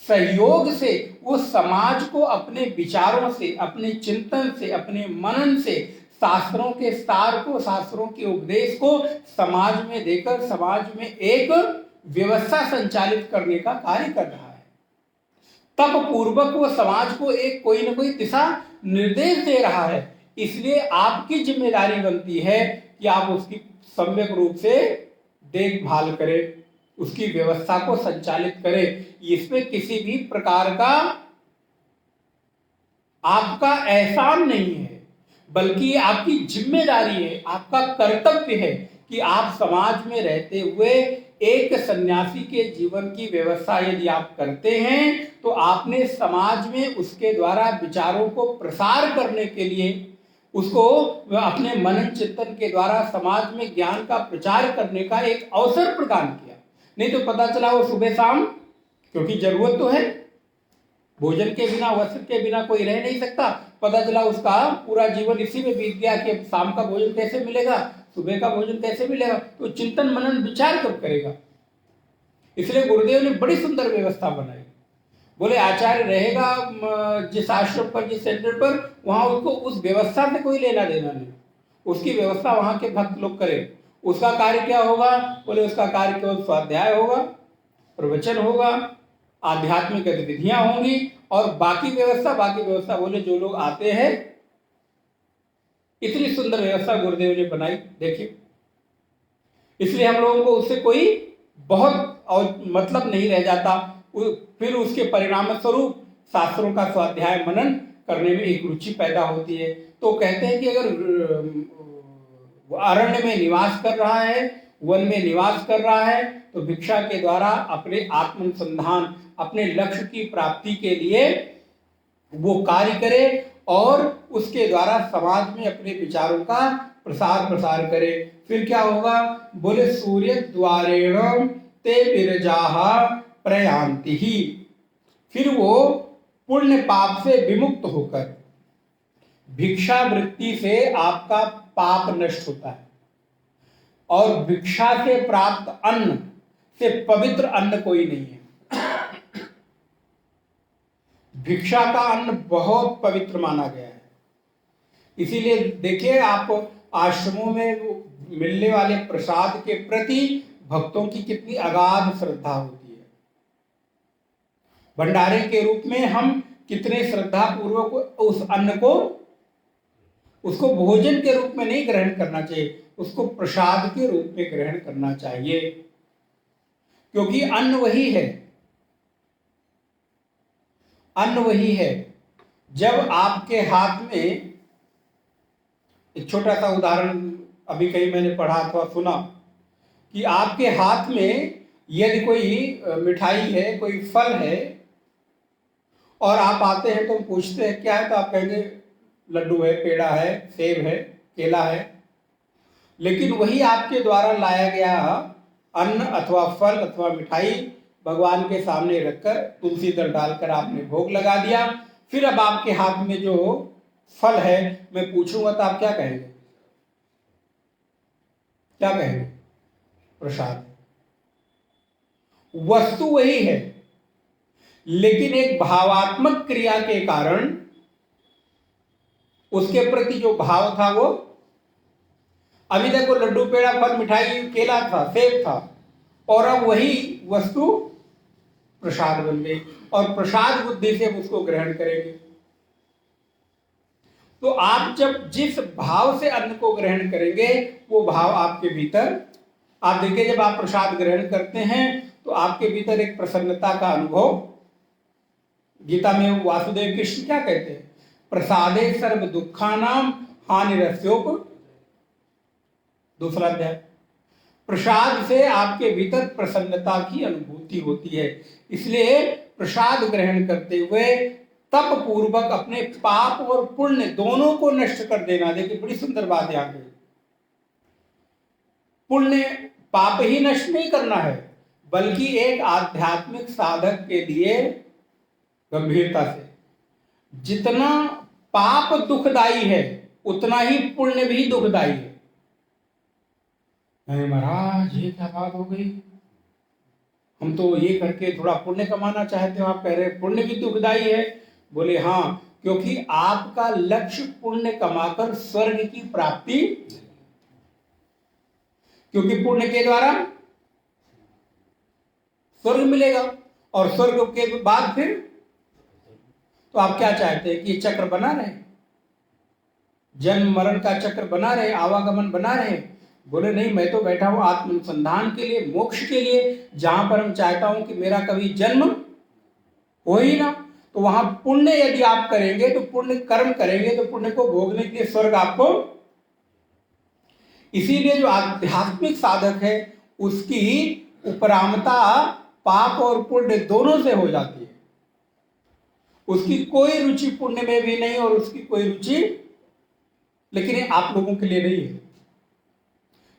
सहयोग से उस समाज को अपने विचारों से, अपने चिंतन से, अपने मनन से शास्त्रों के सार को, शास्त्रों के उपदेश को समाज में देकर समाज में एक व्यवस्था संचालित करने का कार्य कर रहा है। तब पूर्वक वो समाज को एक कोई न कोई दिशा निर्देश दे रहा है। इसलिए आपकी जिम्मेदारी बनती है कि आप उसकी सम्यक रूप से देखभाल करें, उसकी व्यवस्था को संचालित करें। इसमें किसी भी प्रकार का आपका एहसान नहीं है, बल्कि ये आपकी जिम्मेदारी है, आपका कर्तव्य है कि आप समाज में रहते हुए एक सन्यासी के जीवन की व्यवस्था यदि आप करते हैं तो आपने समाज में उसके द्वारा विचारों को प्रसार करने के लिए, उसको अपने मनन चिंतन के द्वारा समाज में ज्ञान का प्रचार करने का एक अवसर प्रदान किया। नहीं तो पता चला वो सुबह शाम, क्योंकि जरूरत तो है, भोजन के बिना वस्त्र के बिना कोई रह नहीं सकता, पता चला उसका पूरा जीवन इसी में बीत गया कि अब शाम का भोजन कैसे मिलेगा, सुबह का भोजन कैसे मिलेगा, तो चिंतन मनन विचार कब करेगा। इसलिए गुरुदेव ने बड़ी सुंदर व्यवस्था बनाई। बोले आचार्य रहेगा जिस आश्रम पर, जिस सेंटर पर, वहां उसको उस व्यवस्था से कोई लेना देना नहीं, उसकी व्यवस्था वहां के भक्त लोग करें। उसका कार्य क्या होगा? बोले उसका कार्य केवल स्वाध्याय होगा, प्रवचन होगा, आध्यात्मिक गतिविधियां होंगी, और बाकी व्यवस्था बोले जो लोग आते हैं। इतनी सुंदर व्यवस्था गुरुदेव ने बनाई, देखिए। इसलिए हम लोगों को उससे कोई बहुत और मतलब नहीं रह जाता। फिर उसके परिणाम स्वरूप शास्त्रों का स्वाध्याय मनन करने में एक रुचि पैदा होती है। तो कहते हैं कि अगर अरण्य में निवास कर रहा है, वन में निवास कर रहा है, तो भिक्षा के द्वारा अपने आत्मानुसंधान, अपने लक्ष्य की प्राप्ति के लिए वो कार्य करे और उसके द्वारा समाज में अपने विचारों का प्रसार करे। फिर क्या होगा? बोले सूर्य द्वारेण ते विरजाः प्रयान्ति ही। फिर वो पुण्य पाप से विमुक्त होकर भिक्षा वृत्ति से आपका पाप नष्ट होता है। और भिक्षा से प्राप्त अन्न से पवित्र अन्न कोई नहीं है। भिक्षा का अन्न बहुत पवित्र माना गया है। इसीलिए देखिए, आप आश्रमों में मिलने वाले प्रसाद के प्रति भक्तों की कितनी अगाध श्रद्धा होती है। भंडारे के रूप में हम कितने श्रद्धा पूर्वक उस अन्न को, उसको भोजन के रूप में नहीं ग्रहण करना चाहिए, उसको प्रसाद के रूप में ग्रहण करना चाहिए, क्योंकि अन्न वही है। अन्न वही है। जब आपके हाथ में, एक छोटा सा उदाहरण अभी कहीं मैंने पढ़ा अथवा सुना, कि आपके हाथ में यदि कोई मिठाई है, कोई फल है, और आप आते हैं तो पूछते हैं क्या है, तो आप कहेंगे लड्डू है, पेड़ा है, सेब है, केला है। लेकिन वही आपके द्वारा लाया गया अन्न अथवा फल अथवा मिठाई भगवान के सामने रखकर तुलसी दल डालकर आपने भोग लगा दिया। फिर अब आपके हाथ में जो फल है, मैं पूछूंगा तो आप क्या कहेंगे? क्या कहेंगे? प्रसाद। वस्तु वही है, लेकिन एक भावात्मक क्रिया के कारण उसके प्रति जो भाव था वो, अभी तक वो लड्डू पेड़ा फल मिठाई केला था, सेब था, और अब वही वस्तु प्रसाद बन गई, और प्रसाद बुद्धि से उसको ग्रहण करेंगे। तो आप जब जिस भाव से अन्न को ग्रहण करेंगे, वो भाव आपके भीतर, आप देखिए जब आप प्रसाद ग्रहण करते हैं तो आपके भीतर एक प्रसन्नता का अनुभव। गीता में वासुदेव कृष्ण क्या कहते हैं? प्रसादे सर्व दुखानाम हानिरस्योप, दूसरा अध्याय। प्रसाद से आपके भीतर प्रसन्नता की अनुभूति होती है। इसलिए प्रसाद ग्रहण करते हुए तप पूर्वक अपने पाप और पुण्य दोनों को नष्ट कर देना। देखिए बड़ी सुंदर बात यहां पे, पुण्य पाप ही नष्ट नहीं करना है, बल्कि एक आध्यात्मिक साधक के लिए गंभीरता से, जितना पाप दुखदाई है उतना ही पुण्य भी दुखदाई है। महाराज ये क्या बात हो गई, हम तो ये करके थोड़ा पुण्य कमाना चाहते हो, आप कह रहे पुण्य भी दुखदाई है। बोले हाँ, क्योंकि आपका लक्ष्य पुण्य कमाकर स्वर्ग की प्राप्ति, क्योंकि पुण्य के द्वारा स्वर्ग मिलेगा, और स्वर्ग के बाद फिर तो आप क्या चाहते हैं कि ये चक्र बना रहे, जन्म मरण का चक्र बना रहे, आवागमन बना रहे। बोले नहीं, मैं तो बैठा हूं आत्मानुसंधान के लिए, मोक्ष के लिए, जहां पर हम चाहता हूं कि मेरा कभी जन्म हो ही ना। तो वहां पुण्य यदि आप करेंगे तो पुण्य कर्म करेंगे तो पुण्य को भोगने के लिए स्वर्ग आपको, इसीलिए जो आध्यात्मिक साधक है उसकी उपरामता पाप और पुण्य दोनों से हो जाती है। उसकी कोई रुचि पुण्य में भी नहीं और उसकी कोई रुचि, लेकिन ये आप लोगों के लिए नहीं है,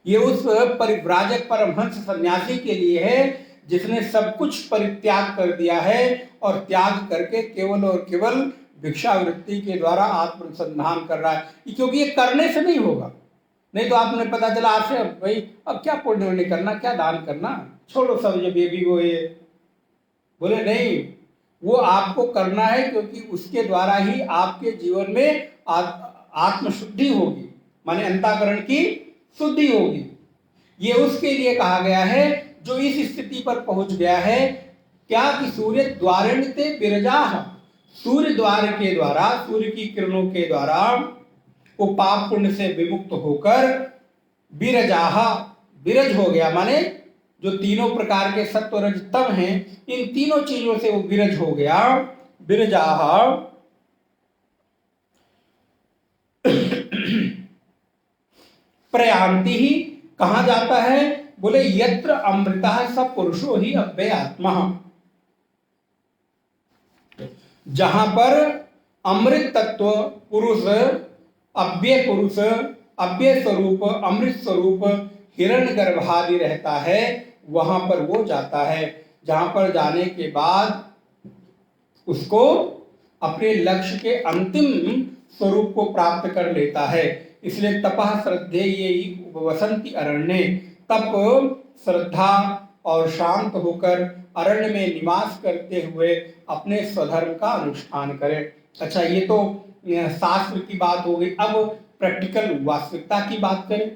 ये उस परिव्राजक परमहंस सन्यासी के लिए है जिसने सब कुछ परित्याग कर दिया है और त्याग करके केवल और केवल भिक्षावृत्ति के द्वारा आत्मसंधान कर रहा है, क्योंकि ये करने से नहीं होगा। नहीं तो आपने पता चला आपसे भाई अब क्या पुण्य नहीं करना, क्या दान करना, छोड़ो सब ये बेबी वो ये, बोले नहीं, वो आपको करना है क्योंकि उसके द्वारा ही आपके जीवन में आत्मशुद्धि होगी, माने अंतःकरण की शुद्धि होगी। ये उसके लिए कहा गया है जो इस स्थिति पर पहुंच गया है, क्या कि सूर्य द्वारेणते विरजाः, सूर्य द्वार के द्वारा, सूर्य की किरणों के द्वारा वो पाप पुण्य से विमुक्त होकर विरजाः, विरज हो गया, माने जो तीनों प्रकार के सत्व रज तम हैं इन तीनों चीजों से वो विरज हो गया। विरजाः प्रयान्ति ही, कहा जाता है, बोले यत्र अमृतः स पुरुषो ही अव्यय आत्मा, जहां पर अमृत तत्व पुरुष, अव्यय पुरुष, अव्यय स्वरूप, अमृत स्वरूप हिरण्य गर्भादि रहता है, वहां पर वो जाता है, जहां पर जाने के बाद उसको अपने लक्ष्य के अंतिम स्वरूप को प्राप्त कर लेता है। इसलिए तपः श्रद्धेयेहि उपवसन्ति अरण्ये, तप, श्रद्धा और शांत होकर अरण्य में निवास करते हुए अपने स्वधर्म का अनुष्ठान करें। अच्छा, ये तो शास्त्र की बात हो गई। अब प्रैक्टिकल वास्तविकता की बात करें।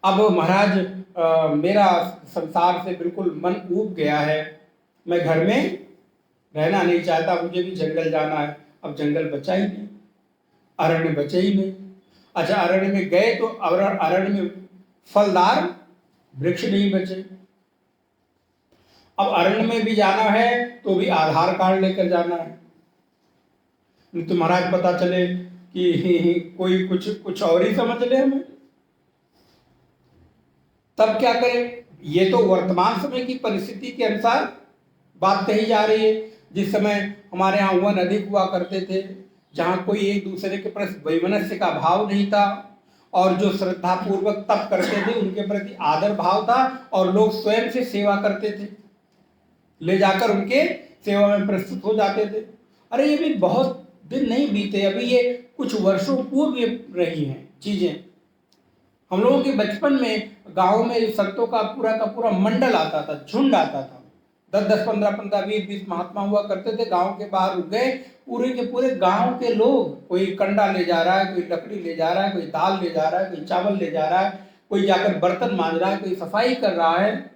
अब महाराज मेरा संसार से बिल्कुल मन ऊब गया है, मैं घर में रहना नहीं चाहता, मुझे भी जंगल जाना है। अब जंगल बचा ही नहीं, अरण्य बचे ही नहीं। अच्छा, अरण्य में गए तो अरण्य में फलदार वृक्ष नहीं बचे। अब अरण्य में भी जाना है तो भी आधार कार्ड लेकर जाना है, नहीं तो महाराज पता चले कि कोई कुछ और ही समझ ले हमें, तब क्या करें। ये तो वर्तमान समय की परिस्थिति के अनुसार बात कही जा रही है। जिस समय हमारे यहाँ वन अधिक हुआ करते थे, जहाँ कोई एक दूसरे के प्रति वैमनस्य का भाव नहीं था और जो श्रद्धा पूर्वक तप करते थे उनके प्रति आदर भाव था और लोग स्वयं से सेवा करते थे, ले जाकर उनके सेवा में प्रस्तुत हो जाते थे। अरे ये भी बहुत दिन नहीं बीते, अभी ये कुछ वर्षों पूर्व रही हैं चीजें। हम लोगों के बचपन में गांव में संतों का पूरा मंडल आता था, झुंड आता था, 10-10, 15-15, 20-20 महात्मा हुआ करते थे। गांव के बाहर रुक गए, पूरे के पूरे गांव के लोग, कोई कंडा ले जा रहा है, कोई लकड़ी ले जा रहा है, कोई दाल ले जा रहा है, कोई चावल ले जा रहा है, कोई जाकर बर्तन मांज रहा है, कोई सफाई कर रहा है।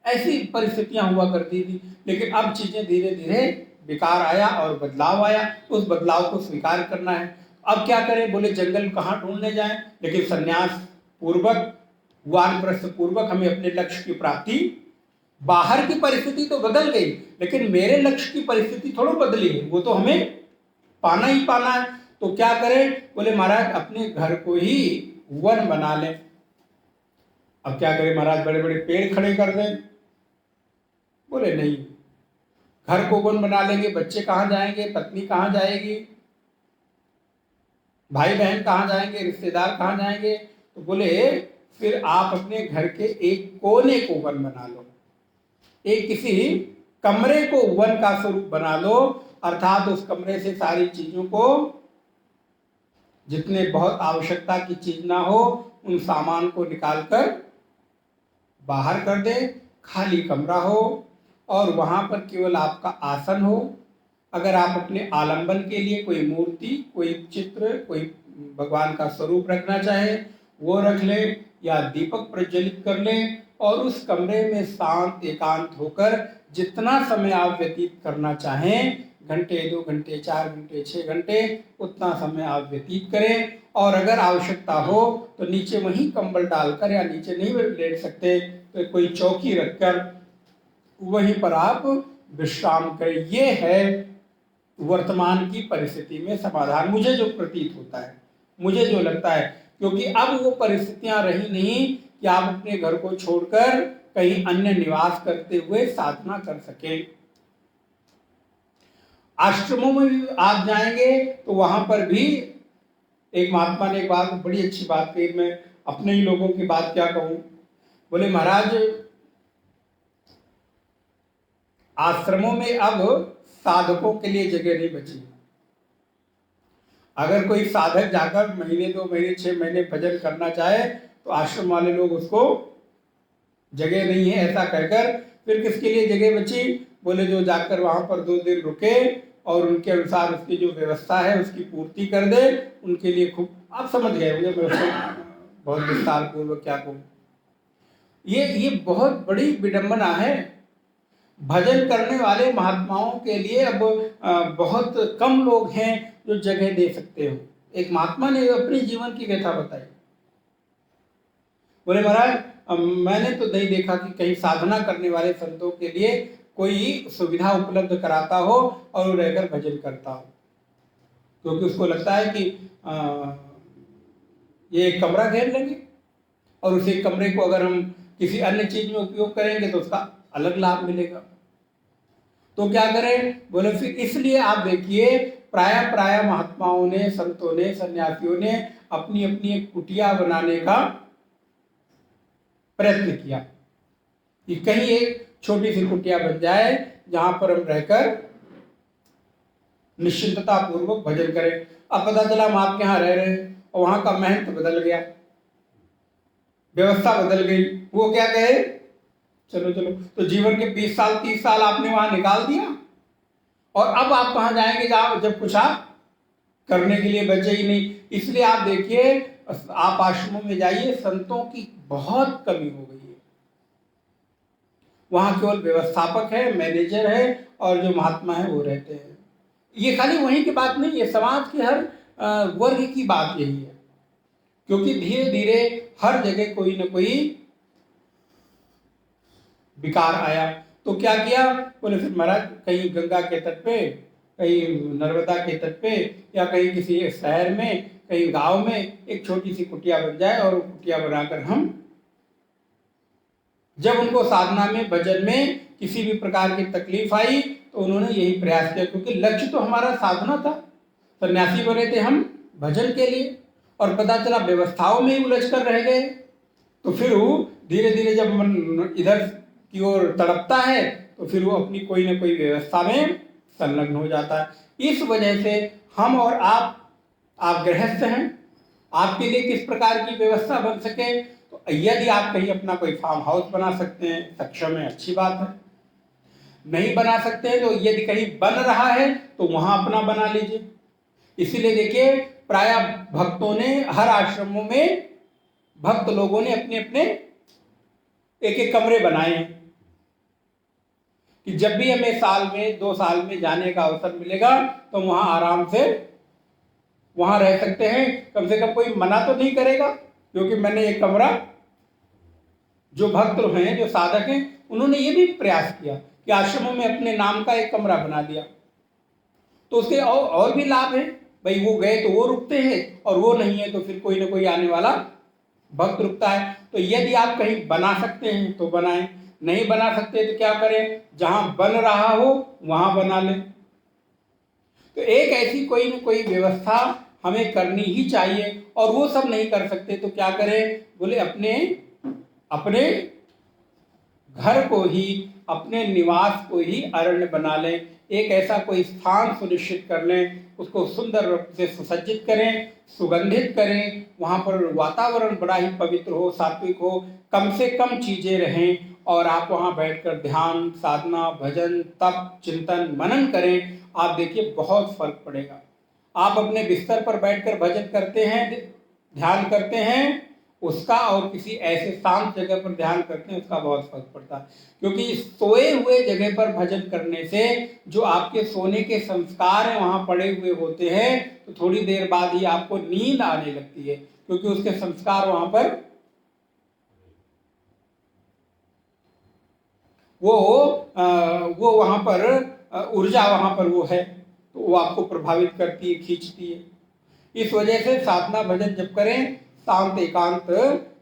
ऐसी परिस्थितियां हुआ करती थी। लेकिन अब चीजें धीरे धीरे विकार आया और बदलाव आया, तो उस बदलाव को स्वीकार करना है। अब क्या करें, बोले जंगल कहाँ ढूंढने जाएं, लेकिन संन्यास पूर्वक, वानप्रस्थ पूर्वक हमें अपने लक्ष्य की प्राप्ति, बाहर की परिस्थिति तो बदल गई लेकिन मेरे लक्ष्य की परिस्थिति थोड़ा बदली है, वो तो हमें पाना ही पाना है। तो क्या करें, बोले महाराज अपने घर को ही वन बना लें। अब क्या करें महाराज, बड़े बड़े पेड़ खड़े कर दें? बोले नहीं, घर को वन बना लेंगे, बच्चे कहाँ जाएंगे, पत्नी कहाँ जाएगी, भाई बहन कहाँ जाएंगे, रिश्तेदार कहाँ जाएंगे? तो बोले फिर आप अपने घर के एक कोने को वन बना लो, एक किसी कमरे को वन का स्वरूप बना लो, अर्थात उस कमरे से सारी चीजों को, जितने बहुत आवश्यकता की चीज ना हो उन सामान को निकालकर बाहर कर दे, खाली कमरा हो और वहां पर केवल आपका आसन हो। अगर आप अपने आलंबन के लिए कोई मूर्ति, कोई चित्र, कोई भगवान का स्वरूप रखना चाहे वो रख ले, या दीपक प्रज्वलित कर ले और उस कमरे में शांत एकांत होकर जितना समय आप व्यतीत करना चाहें, घंटे, 2 घंटे, 4 घंटे, 6 घंटे, उतना समय आप व्यतीत करें। और अगर आवश्यकता हो तो नीचे वहीं कंबल डालकर, या नीचे नहीं लेट सकते तो कोई चौकी रखकर वहीं पर आप विश्राम करें। ये है वर्तमान की परिस्थिति में समाधान, मुझे जो प्रतीत होता है, मुझे जो लगता है, क्योंकि अब वो परिस्थितियां रही नहीं कि आप अपने घर को छोड़कर कहीं अन्य निवास करते हुए साधना कर सके। आश्रमों में भी आप जाएंगे तो वहां पर भी एक महात्मा ने एक बात, बड़ी अच्छी बात कही, मैं अपने ही लोगों की बात क्या कहूं। बोले महाराज, आश्रमों में अब साधकों के लिए जगह नहीं बची। अगर कोई साधक जाकर महीने 2 महीने 6 महीने भजन करना चाहे तो आश्रम वाले लोग उसको जगह नहीं है ऐसा कहकर, फिर किसके लिए जगह बची? बोले जो जाकर वहां पर 2 दिन रुके और उनके अनुसार उसकी जो व्यवस्था है उसकी पूर्ति कर दे, उनके लिए खूब, आप समझ गए मुझे, मैं उसको बहुत विस्तार पूर्वक क्या कहूँ। ये बहुत बड़ी विडंबना है। भजन करने वाले महात्माओं के लिए अब बहुत कम लोग हैं जो जगह दे सकते हो। एक महात्मा ने अपने जीवन की व्यथा बताई। बोले महाराज, मैंने तो नहीं देखा कि कहीं साधना करने वाले संतों के लिए कोई सुविधा उपलब्ध कराता हो और वो रहकर भजन करता हो, क्योंकि उसको लगता है कि ये एक कमरा घेर लेंगे और उसी कमरे को अगर हम किसी अन्य चीज में उपयोग करेंगे तो उसका अलग लाभ मिलेगा। तो क्या करें? बोले फिर इसलिए आप देखिए, प्राय महात्माओं ने, संतों ने, सन्यासियों ने अपनी अपनी एक कुटिया बनाने का प्रयत्न किया कि कहीं एक छोटी सी कुटिया बन जाए जहां पर हम रहकर निश्चिंतता पूर्वक भजन करें। अब पता चला हम आपके यहाँ रह रहे हैं और वहां का महंत बदल गया, व्यवस्था बदल गई। वो क्या कहे, चलो चलो, तो जीवन के 20 साल 30 साल आपने वहां निकाल दिया और अब आप कहां जाएंगे जब कुछ आप करने के लिए बचे ही नहीं। इसलिए आप देखिए, आप आश्रमों में जाइए, संतों की बहुत कमी हो गई है। वहां केवल व्यवस्थापक है, मैनेजर है और जो महात्मा है वो रहते हैं। ये खाली वहीं की बात नहीं है, समाज के हर वर्ग की बात यही है, क्योंकि धीरे धीरे हर जगह कोई न कोई विकार आया। तो क्या किया? बोले फिर महाराज कहीं गंगा के तट पे, कहीं नर्मदा के तट पे, या कहीं किसी शहर में, कहीं गांव में एक छोटी सी कुटिया बन जाए और कुटिया बनाकर हम, जब उनको साधना में, भजन में किसी भी प्रकार की तकलीफ आई तो उन्होंने यही प्रयास किया, क्योंकि लक्ष्य तो हमारा साधना था। सन्यासी बने थे हम भजन के लिए और पता चला व्यवस्थाओं में ही उलझ कर रह गए। तो फिर वो धीरे धीरे जब मन इधर की ओर तड़पता है तो फिर वो अपनी कोई न कोई व्यवस्था में संलग्न हो जाता है। इस वजह से हम और आप गृहस्थ हैं, आपके लिए किस प्रकार की व्यवस्था बन सके, तो यदि आप कहीं अपना कोई फार्म हाउस बना सकते हैं, सक्षम है, अच्छी बात है। नहीं बना सकते हैं तो यदि कहीं बन रहा है तो वहां अपना बना लीजिए। इसीलिए देखिए, प्राय भक्तों ने, हर आश्रमों में भक्त लोगों ने अपने अपने एक एक कमरे बनाए हैं कि जब भी हमें साल में 2 साल में जाने का अवसर मिलेगा तो वहां आराम से वहां रह सकते हैं। कम से कम कोई मना तो नहीं करेगा, क्योंकि मैंने एक कमरा, जो भक्त हैं, जो साधक हैं, उन्होंने ये भी प्रयास किया कि आश्रमों में अपने नाम का एक कमरा बना दिया। तो उसके और भी लाभ है। भाई वो गए तो वो रुकते हैं और वो नहीं है तो फिर कोई ना कोई आने वाला भक्त रुकता है। तो यदि आप कहीं बना सकते हैं तो बनाएं, नहीं बना सकते तो क्या करें, जहां बन रहा हो वहां बना लें। तो एक ऐसी कोई ना कोई व्यवस्था हमें करनी ही चाहिए। और वो सब नहीं कर सकते तो क्या करें? बोले अपने अपने घर को ही, अपने निवास को ही अरण्य बना लें। एक ऐसा कोई स्थान सुनिश्चित कर लें, उसको सुंदर रूप से सुसज्जित करें, सुगंधित करें, वहां पर वातावरण बड़ा ही पवित्र हो, सात्विक हो, कम से कम चीजें रहें और आप वहां बैठकर ध्यान, साधना, भजन, तप, चिंतन, मनन करें। आप देखिए बहुत फर्क पड़ेगा। आप अपने बिस्तर पर बैठकर भजन करते हैं, ध्यान करते हैं, उसका और किसी ऐसे शांत जगह पर ध्यान करते हैं, उसका बहुत फर्क पड़ता है। क्योंकि सोए हुए जगह पर भजन करने से जो आपके सोने के संस्कार हैं वहां पड़े हुए होते हैं, तो थोड़ी देर बाद ही आपको नींद आने लगती है, क्योंकि उसके संस्कार वहां पर वो वहाँ पर ऊर्जा वहाँ पर वो है, तो वो आपको प्रभावित करती है, खींचती है। इस वजह से साधना भजन जब करें शांत एकांत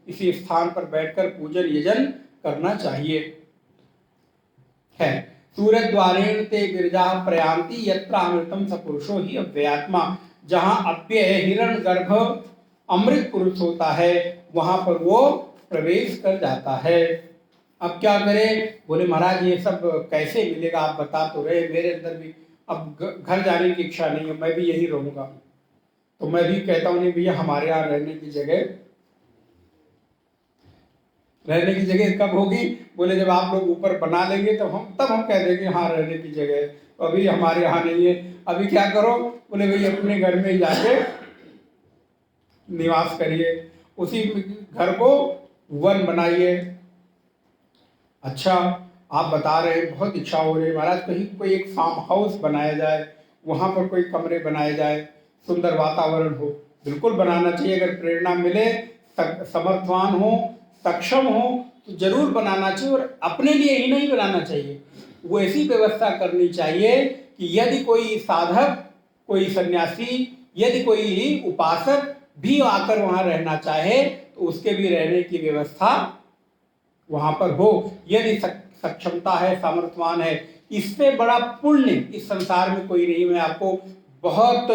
इसी स्थान पर बैठकर पूजन यजन करना चाहिए। है सूरज द्वारेण ते गिरजा प्रयांति यत्र अमृतम सपुरुषो ही अव्ययात्मा। जहाँ अव्यय हिरण गर्भ अमृत पुरुष होता है वहां पर वो प्रवेश कर जाता है। अब क्या करें? बोले महाराज ये सब कैसे मिलेगा, आप बता तो रहे, मेरे अंदर भी अब घर जाने की इच्छा नहीं है, मैं भी यही रहूंगा। तो मैं भी कहता हूँ नहीं भैया, हमारे यहाँ रहने की जगह कब होगी? बोले जब आप लोग ऊपर बना लेंगे तब हम कह देंगे हाँ रहने की जगह है, तो अभी हमारे यहाँ नहीं है। अभी क्या करो? बोले भाई अपने घर में ही जाके निवास करिए, उसी घर को वन बनाइए। अच्छा, आप बता रहे हैं, बहुत इच्छा हो रही है महाराज कहीं कोई एक फार्म हाउस बनाया जाए, वहां पर कोई कमरे बनाए जाए, सुंदर वातावरण हो। बिल्कुल बनाना चाहिए, अगर प्रेरणा मिले, समर्थवान हो, सक्षम हो तो जरूर बनाना चाहिए। और अपने लिए ही नहीं बनाना चाहिए, वो ऐसी व्यवस्था करनी चाहिए कि यदि कोई साधक, कोई सन्यासी, यदि कोई उपासक भी आकर वहां रहना चाहे तो उसके भी रहने की व्यवस्था वहां पर हो, यदि सक्षमता है, सामर्थ्यवान है। इससे बड़ा पुण्य इस संसार में कोई नहीं। मैं आपको बहुत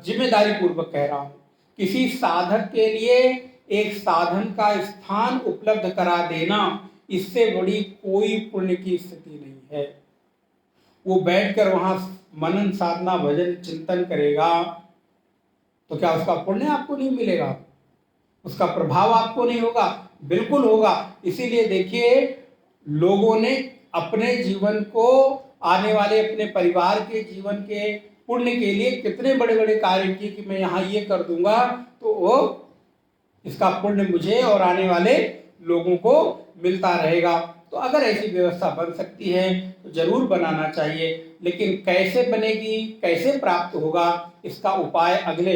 जिम्मेदारी पूर्वक कह रहा हूं, किसी साधक के लिए एक साधन का स्थान उपलब्ध करा देना, इससे बड़ी कोई पुण्य की स्थिति नहीं है। वो बैठकर वहां मनन साधना भजन चिंतन करेगा तो क्या उसका पुण्य आपको नहीं मिलेगा? उसका प्रभाव आपको नहीं होगा? बिल्कुल होगा। इसीलिए देखिए, लोगों ने अपने जीवन को, आने वाले अपने परिवार के जीवन के पुण्य के लिए कितने बड़े बड़े कार्य किए कि मैं यहाँ ये कर दूंगा तो वो इसका पुण्य मुझे और आने वाले लोगों को मिलता रहेगा। तो अगर ऐसी व्यवस्था बन सकती है तो जरूर बनाना चाहिए। लेकिन कैसे बनेगी, कैसे प्राप्त होगा, इसका उपाय अगले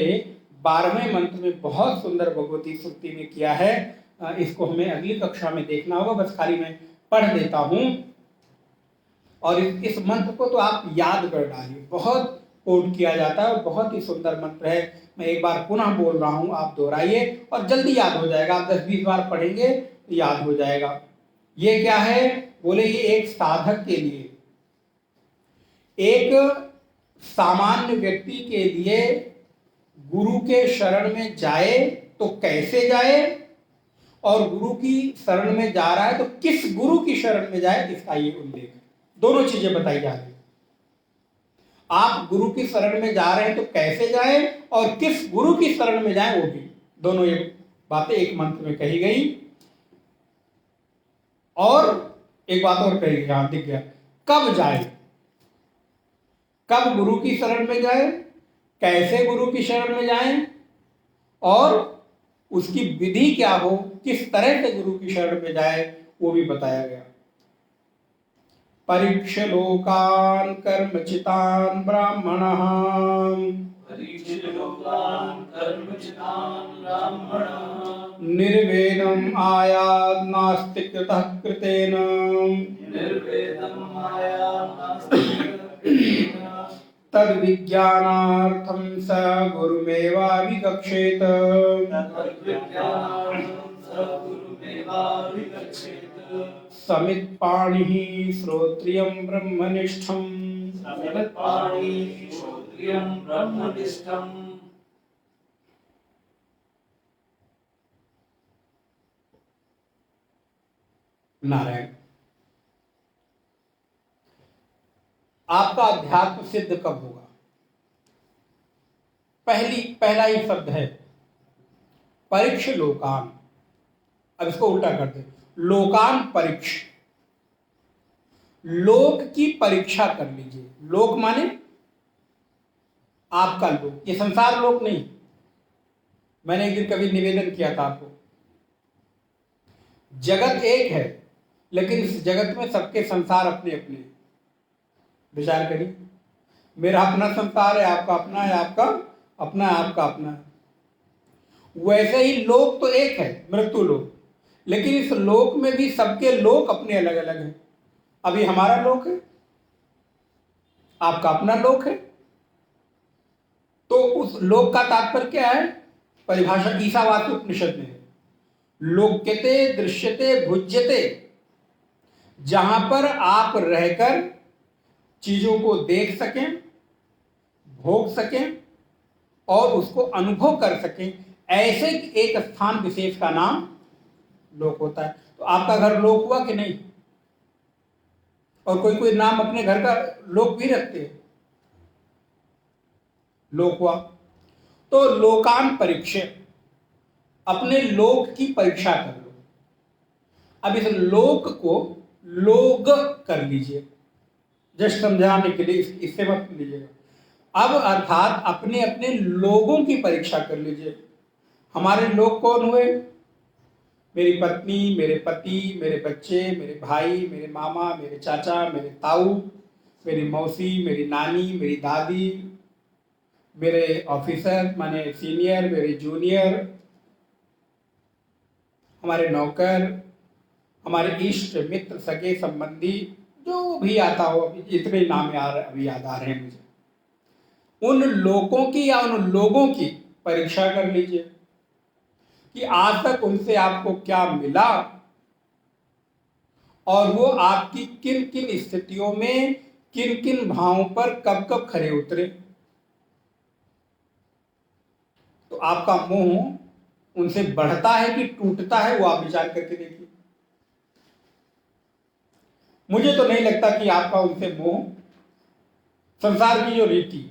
12वें मंत्र में बहुत सुंदर भगवती सूक्ति में किया है। इसको हमें अगली कक्षा में देखना होगा, बस खाली मैं पढ़ देता हूं। और इस मंत्र को तो आप याद कर डालिए, बहुत कोट किया जाता है और बहुत ही सुंदर मंत्र है। मैं एक बार पुनः बोल रहा हूं, आप दोहराइए और जल्दी याद हो जाएगा। आप 10-20 बार पढ़ेंगे तो याद हो जाएगा। ये क्या है? बोले ये एक साधक के लिए, एक सामान्य व्यक्ति के लिए गुरु के शरण में जाए तो कैसे जाए, और गुरु की शरण में जा रहा है तो किस गुरु की शरण में जाए, इसका ये उल्लेख है। दोनों चीजें बताई जा रही। आप गुरु की शरण में जा रहे हैं तो कैसे जाए और किस गुरु की शरण में जाए, वो भी दोनों ये बातें एक मंत्र में कही गई। और एक बात और कही, यहां दिख गया, कब जाए, कब गुरु की शरण में जाए, कैसे गुरु की शरण में जाए, और उसकी विधि क्या हो, किस तरह से गुरु की शरण में जाए, वो भी बताया गया। परीक्ष लोकान कर्मचितान ब्राह्मणः निर्वेदम आयाद नास्ति कृतः कृतेन तद विज्ञानार्थं स गुरुमेवाभिगच्छेत। समित पाणिः श्रोत्रियं ब्रह्मनिष्ठम्। नारायण, आपका अध्यात्म सिद्ध कब होगा? पहला ही शब्द है परीक्ष लोकान। अब इसको उल्टा कर दे, लोकान परीक्ष, लोक की परीक्षा कर लीजिए। लोक माने आपका लोक, ये संसार लोक नहीं। मैंने एक दिन कभी निवेदन किया था आपको, जगत एक है लेकिन इस जगत में सबके संसार अपने अपने। विचार करिए, मेरा अपना संसार है, आपका अपना है, आपका अपना है, आपका अपना है। वैसे ही लोक तो एक है, मृत्यु लोक, लेकिन इस लोक में भी सबके लोक अपने अलग अलग हैं। अभी हमारा लोक है, आपका अपना लोक है। तो उस लोक का तात्पर्य क्या है? परिभाषा ईसावास्य उपनिषद में है, लोक्यते दृश्यते भुज्यते, जहां पर आप रहकर चीजों को देख सकें, भोग सकें और उसको अनुभव कर सकें, ऐसे एक स्थान विशेष का नाम लोक होता है। तो आपका घर लोक हुआ कि नहीं? और कोई कोई नाम अपने घर का लोक भी रखते हैं, लोक हुआ। तो लोकान परीक्षा, अपने लोक की परीक्षा कर लो। अब इस लोक को लोग कर लीजिए, जस्ट समझाने के लिए, इससे मत लीजिएगा। अब अर्थात अपने अपने लोगों की परीक्षा कर लीजिए। हमारे लोग कौन हुए? मेरी पत्नी, मेरे पति, मेरे बच्चे, मेरे भाई, मेरे मामा, मेरे चाचा, मेरे ताऊ, मेरी मौसी, मेरी नानी, मेरी दादी, मेरे ऑफिसर माने सीनियर, मेरे जूनियर, हमारे नौकर, हमारे इष्ट मित्र, सगे संबंधी, जो भी आता हो, इतने नाम अभी याद आ रहे हैं मुझे, उन लोगों की या उन लोगों की परीक्षा कर लीजिए कि आज तक उनसे आपको क्या मिला और वो आपकी किन किन स्थितियों में, किन किन भावों पर कब कब खरे उतरे। तो आपका मोह उनसे बढ़ता है कि टूटता है, वो आप विचार करके देखिए। मुझे तो नहीं लगता कि आपका उनसे मोह, संसार की जो रीति,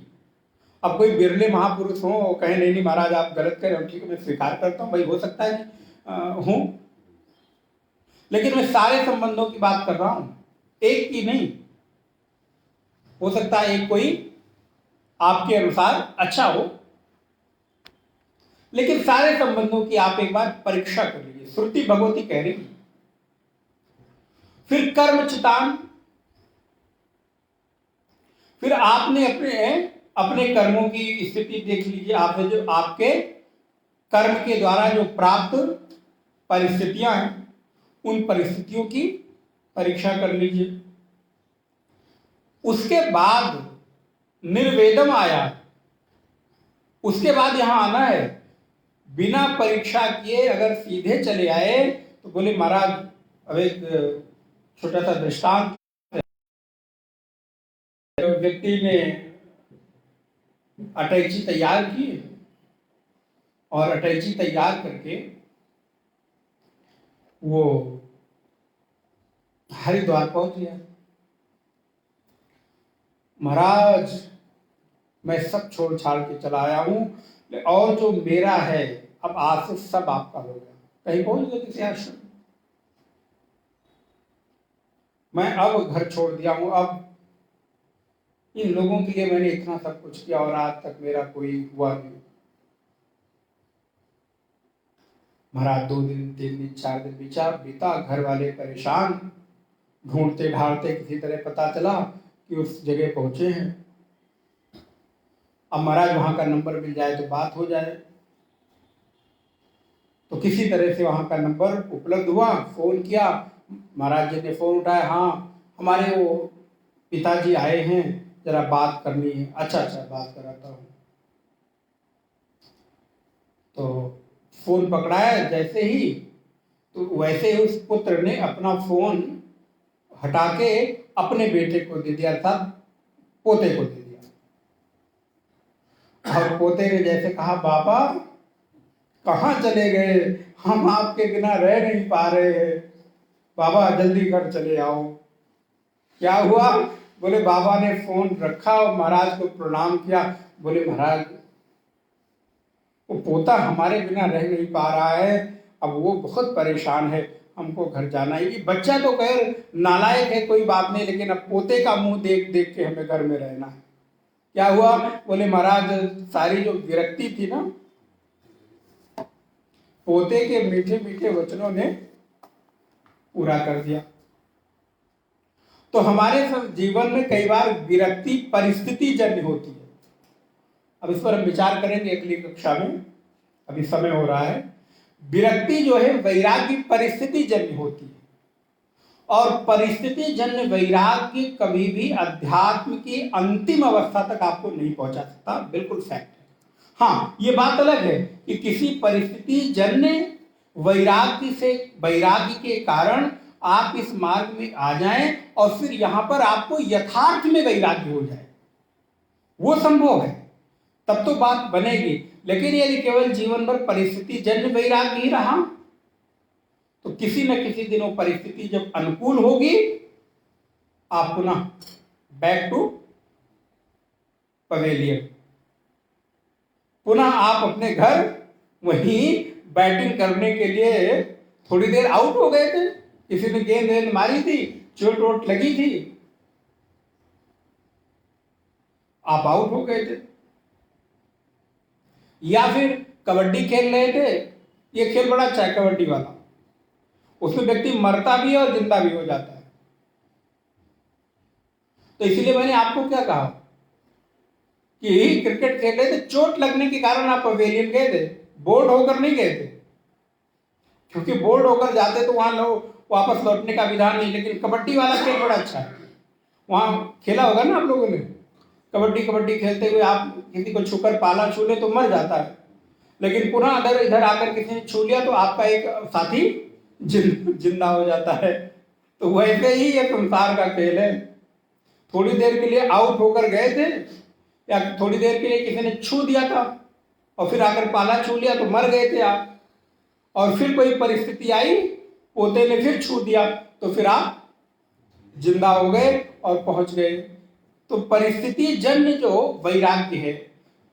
अब कोई बिरले महापुरुष हो और कहे नहीं नहीं महाराज आप गलत करें, ठीक है मैं स्वीकार करता हूं, भाई हो सकता है हूं, लेकिन मैं सारे संबंधों की बात कर रहा हूं, एक की नहीं। हो सकता है एक कोई आपके अनुसार अच्छा हो, लेकिन सारे संबंधों की आप एक बार परीक्षा कर लीजिए। श्रुति भगवती कह रही। फिर कर्म चितान, फिर आपने अपने अपने कर्मों की स्थिति देख लीजिए। आपने जो आपके कर्म के द्वारा जो प्राप्त परिस्थितियां हैं, उन परिस्थितियों की परीक्षा कर लीजिए। उसके बाद निर्वेदम आया, उसके बाद यहां आना है। बिना परीक्षा किए अगर सीधे चले आए तो बोले महाराज, अब एक छोटा सा दृष्टांत, व्यक्ति ने अटैची तैयार की और अटैची तैयार करके वो हरिद्वार पहुंच गया। महाराज मैं सब छोड़ छाड़ के चला आया हूं और जो मेरा है अब आज से सब आपका हो गया। कहीं पहुंच गए किसी आश्रम, मैं अब घर छोड़ दिया हूं, अब इन लोगों के लिए मैंने इतना सब कुछ किया और आज तक मेरा कोई हुआ नहीं। महाराज 2 दिन 3 दिन 4 दिन बीता, घर वाले परेशान, ढूंढते ढांढते किसी तरह पता चला कि उस जगह पहुंचे हैं। अब महाराज वहां का नंबर मिल जाए तो बात हो जाए। तो किसी तरह से वहां का नंबर उपलब्ध हुआ, फोन किया, महाराज जी ने फोन उठाया, हाँ हमारे वो पिताजी आए हैं, जरा बात करनी है। अच्छा बात कराता हूँ। तो फोन पकड़ाया जैसे ही, तो वैसे ही उस पुत्र ने अपना फोन हटा के अपने बेटे को दे दिया, अर्थात पोते को दे दिया। और पोते ने जैसे कहा, बाबा कहाँ चले गए, हम आपके बिना रह नहीं पा रहे हैं, बाबा जल्दी घर चले आओ। क्या हुआ? बोले बाबा ने फोन रखा और महाराज को प्रणाम किया। बोले महाराज वो पोता हमारे बिना रह नहीं पा रहा है, अब वो बहुत परेशान है, हमको घर जाना है। ये बच्चा तो खैर नालायक है, कोई बात नहीं, लेकिन अब पोते का मुंह देख देख के हमें घर में रहना है। क्या हुआ? बोले महाराज सारी जो विरक्ति थी ना, पोते के मीठे मीठे वचनों ने पूरा कर दिया। तो हमारे सब जीवन में कई बार विरक्ति परिस्थिति जन्य होती है। अब इस पर हम विचार करेंगे अगली कक्षा में, अभी समय हो रहा है। विरक्ति जो है वैराग्य परिस्थिति जन्य होती है और परिस्थिति जन्य वैराग्य कभी भी अध्यात्म की अंतिम अवस्था तक आपको नहीं पहुंचा सकता, बिल्कुल फैक्ट है। हाँ, ये बात अलग है कि किसी परिस्थिति जन्य वैराग्य के कारण आप इस मार्ग में आ जाएं और फिर यहां पर आपको यथार्थ में वैराग्य हो जाए, वो संभव है, तब तो बात बनेगी। लेकिन यदि केवल जीवन भर परिस्थिति जन्य वैराग्य ही रहा तो किसी न किसी दिनों परिस्थिति जब अनुकूल होगी, आप पुनः बैक टू पवेलियन, पुनः आप अपने घर वहीं बैटिंग करने के लिए थोड़ी देर आउट हो गए थे, किसी ने गेंद मारी थी, चोट वोट लगी थी, आप आउट हो गए थे। या फिर कबड्डी खेल रहे थे, ये खेल बड़ा अच्छा है कबड्डी वाला, उसमें व्यक्ति मरता भी है और जिंदा भी हो जाता है। तो इसलिए मैंने आपको क्या कहा कि क्रिकेट खेल रहे थे, चोट लगने के कारण आप पवेलियन गए थे, बोर्ड होकर नहीं गए थे, क्योंकि बोर्ड होकर जाते तो वहां लोग वापस लौटने का विधान नहीं। लेकिन कबड्डी वाला खेल बड़ा अच्छा है, वहां खेला होगा ना आप लोगों ने, कबड्डी खेलते हुए आप किसी को छूकर पाला छू ले तो मर जाता है, लेकिन पुनः अगर इधर आकर किसी ने छू लिया तो आपका एक साथी जिंदा हो जाता है। तो वैसे ही ये संसार का खेल है, थोड़ी देर के लिए आउट होकर गए थे या थोड़ी देर के लिए किसी ने छू दिया था और फिर आकर पाला छू लिया तो मर गए थे आप, और फिर कोई परिस्थिति आई, पोते ने फिर छू दिया तो फिर आप जिंदा हो गए और पहुंच गए। तो परिस्थिति जन्य जो वैराग्य है,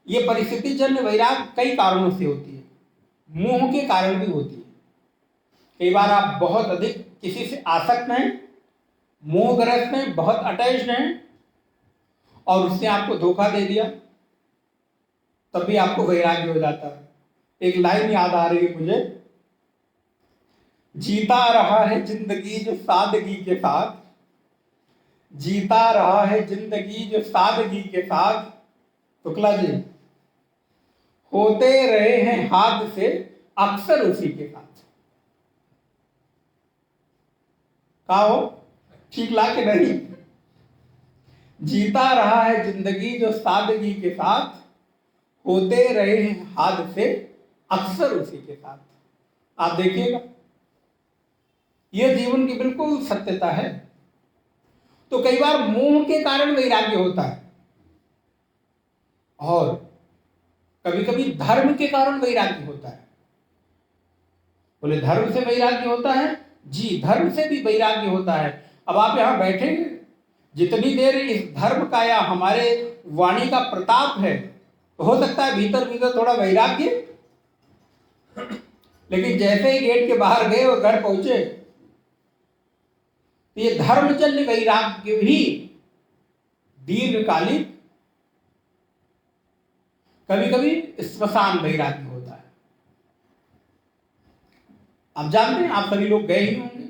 ये परिस्थिति जन्य वैराग्य कई कारणों से होती है, मोह के कारण भी होती है। कई बार आप बहुत अधिक किसी से आसक्त हैं, मोहग्रस्त हैं, बहुत अटैच्ड हैं और उसने आपको धोखा दे दिया, तब भी आपको वैराग्य हो जाता है। एक लाइन याद आ रही है मुझे, जीता रहा है जिंदगी जो सादगी के साथ, जीता रहा है जिंदगी जो सादगी के साथ, शुक्ला जी, होते रहे हैं हादसे अक्सर उसी के साथ। कहा हो ठीक ला के नहीं, जीता रहा है जिंदगी जो सादगी के साथ, होते रहे हैं हादसे अक्सर उसी के साथ। आप देखिएगा, यह जीवन की बिल्कुल सत्यता है। तो कई बार मोह के कारण वैराग्य होता है और कभी कभी धर्म के कारण वैराग्य होता है। बोले धर्म से वैराग्य होता है? जी, धर्म से भी वैराग्य होता है। अब आप यहां बैठे, जितनी देर इस धर्म का या हमारे वाणी का प्रताप है तो हो सकता है भीतर भीतर थोड़ा वैराग्य, लेकिन जैसे ही गेट के बाहर गए और घर पहुंचे तो ये धर्मजन्य वैराग्य भी दीर्घकालिक, कभी कभी स्मशान वैराग्य होता है। आप जानते हैं, आप सभी लोग गए ही होंगे।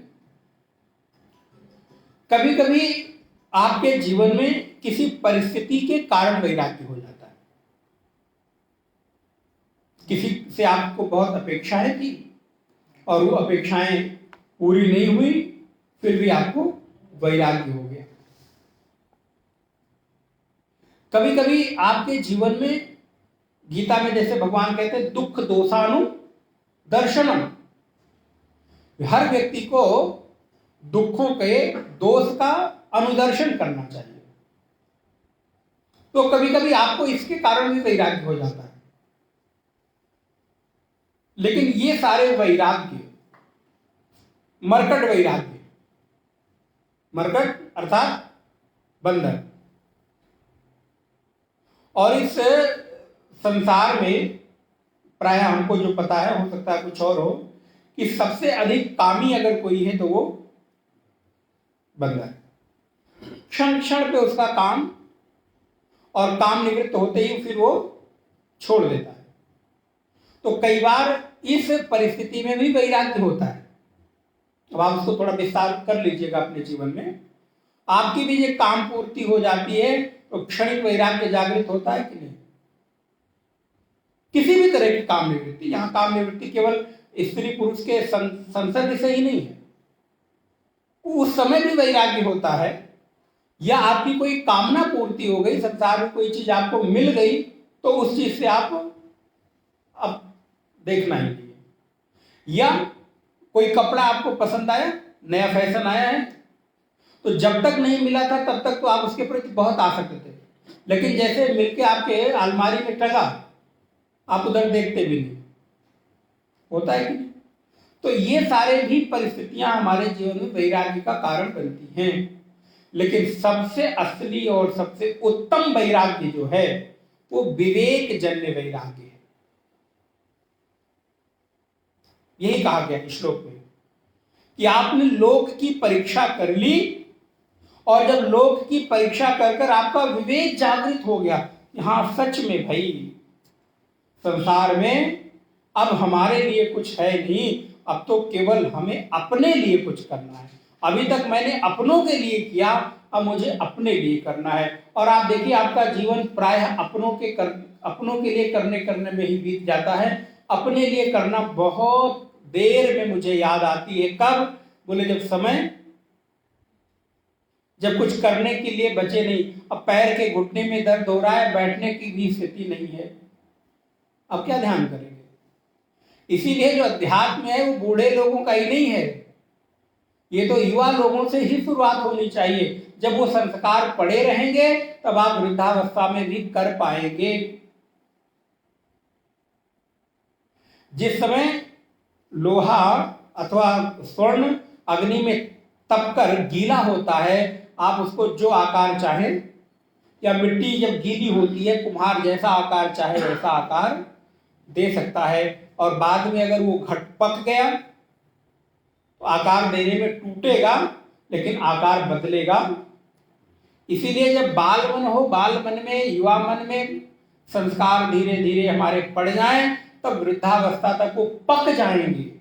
कभी कभी आपके जीवन में किसी परिस्थिति के कारण वैराग्य हो जाता है। किसी से आपको बहुत अपेक्षाएं थी और वो अपेक्षाएं पूरी नहीं हुई, फिर भी आपको वैराग्य हो गया। कभी कभी आपके जीवन में, गीता में जैसे भगवान कहते हैं दुख दोषानु दर्शनम, हर व्यक्ति को दुखों के दोष का अनुदर्शन करना चाहिए। तो कभी कभी आपको इसके कारण भी वैराग्य हो जाता है। लेकिन ये सारे वैराग्य मरकट वैराग्य, मरकट अर्थात बंधन, और इस संसार में प्राय हमको जो पता है, हो सकता है कुछ और हो, कि सबसे अधिक कामी अगर कोई है तो वो बंधन। क्षण क्षण पे उसका काम, और काम निवृत्त होते ही फिर वो छोड़ देता है। तो कई बार इस परिस्थिति में भी वैराग्य होता है। अब आप उसको थोड़ा विस्तार कर लीजिएगा अपने जीवन में। आपकी भी ये काम पूर्ति हो जाती है तो क्षणिक वैराग्य जागृत होता है कि नहीं? किसी भी तरह की काम निवृत्ति, यहां काम निवृत्ति केवल स्त्री पुरुष के संसर्ग से ही नहीं है, उस समय भी वैराग्य होता है, या आपकी कोई कामना पूर्ति हो गई, संसार में कोई चीज आपको मिल गई, तो उस चीज से आप अब देखना ही नहीं, या कोई कपड़ा आपको पसंद आया, नया फैशन आया है, तो जब तक नहीं मिला था तब तक तो आप उसके प्रति बहुत आसक्त थे, लेकिन जैसे मिलके आपके अलमारी में टंगा, आप उधर देखते भी नहीं। होता है कि नहीं? तो ये सारे भी परिस्थितियां हमारे जीवन में वैराग्य का कारण बनती हैं, लेकिन सबसे असली और सबसे उत्तम वैराग्य जो है वो विवेक जन्य वैराग्य है। यही कहा गया श्लोक में कि आपने लोक की परीक्षा कर ली, और जब लोक की परीक्षा कर कर आपका विवेक जागृत हो गया कि हाँ सच में भाई संसार में अब हमारे लिए कुछ है नहीं, अब तो केवल हमें अपने लिए कुछ करना है। अभी तक मैंने अपनों के लिए किया, अब मुझे अपने लिए करना है। और आप देखिए आपका जीवन प्रायः अपनों के लिए करने में ही बीत जाता है। अपने लिए करना बहुत देर में मुझे याद आती है। कब? बोले जब कुछ करने के लिए बचे नहीं। अब पैर के घुटने में दर्द हो रहा है, बैठने की भी स्थिति नहीं है, अब क्या ध्यान करेंगे? इसीलिए जो अध्यात्म है वो बूढ़े लोगों का ही नहीं है, ये तो युवा लोगों से ही शुरुआत होनी चाहिए। जब वो संस्कार पड़े रहेंगे तब आप वृद्धावस्था में भी कर पाएंगे। जिस समय लोहा अथवा स्वर्ण अग्नि में तपकर गीला होता है, आप उसको जो आकार चाहे, या मिट्टी जब गीली होती है कुम्हार जैसा आकार चाहे वैसा आकार दे सकता है, और बाद में अगर वो घट पक गया तो आकार देने में टूटेगा लेकिन आकार बदलेगा। इसीलिए जब बाल मन हो, बाल मन में, युवा मन में संस्कार धीरे धीरे हमारे पड़ जाएं, तब वृद्धावस्था तक वो पक जाएंगे।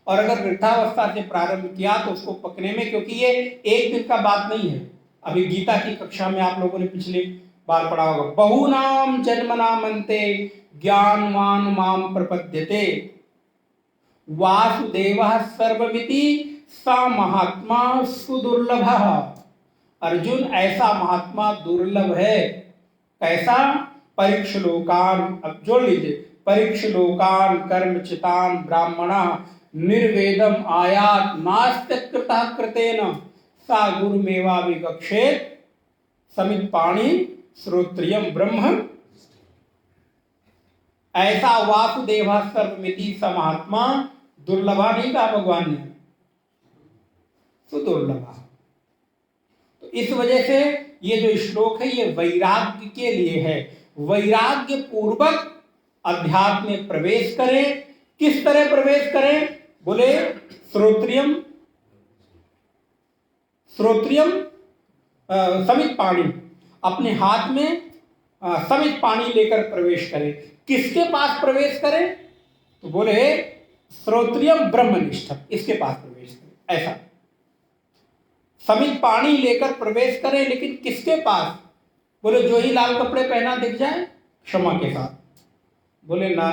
और अगर वृद्धावस्था से प्रारंभ किया तो उसको पकने में, क्योंकि ये एक दिन का बात नहीं है। अभी गीता की कक्षा में आप लोगों ने पिछले बार पढ़ा होगा, बहुनाम जन्मनामन्ते ज्ञानवान माम प्रपद्यते वासुदेवः सर्वमिति सा महात्मा सुदुर्लभः। अर्जुन, ऐसा महात्मा दुर्लभ है। कैसा? परीक्ष लोकान, अब जोड़ लीजिए, परीक्ष लोकान कर्मचितान ब्राह्मणः निर्वेदम आयात नास्त्य कृतः कृतेन सा गुरुमेवा विवक्षेत समित पाणी श्रोत्रियम ब्रह्म। ऐसा वासुदेव सर्वमिति स महात्मा दुर्लभा नहीं कहा भगवान ने, सुदुर्लभा। तो इस वजह से ये जो श्लोक है ये वैराग्य के लिए है। वैराग्य पूर्वक अध्यात्म में प्रवेश करें। किस तरह प्रवेश करें? बोले श्रोत्रियम समित पाणी, अपने हाथ में समित पाणी लेकर प्रवेश करें। किसके पास प्रवेश करें? तो बोले श्रोत्रियम ब्रह्मनिष्ठ, इसके पास प्रवेश करें। ऐसा समित पाणी लेकर प्रवेश करें, लेकिन किसके पास? बोले जो ही लाल कपड़े पहना दिख जाए क्षमा के साथ। बोले ना,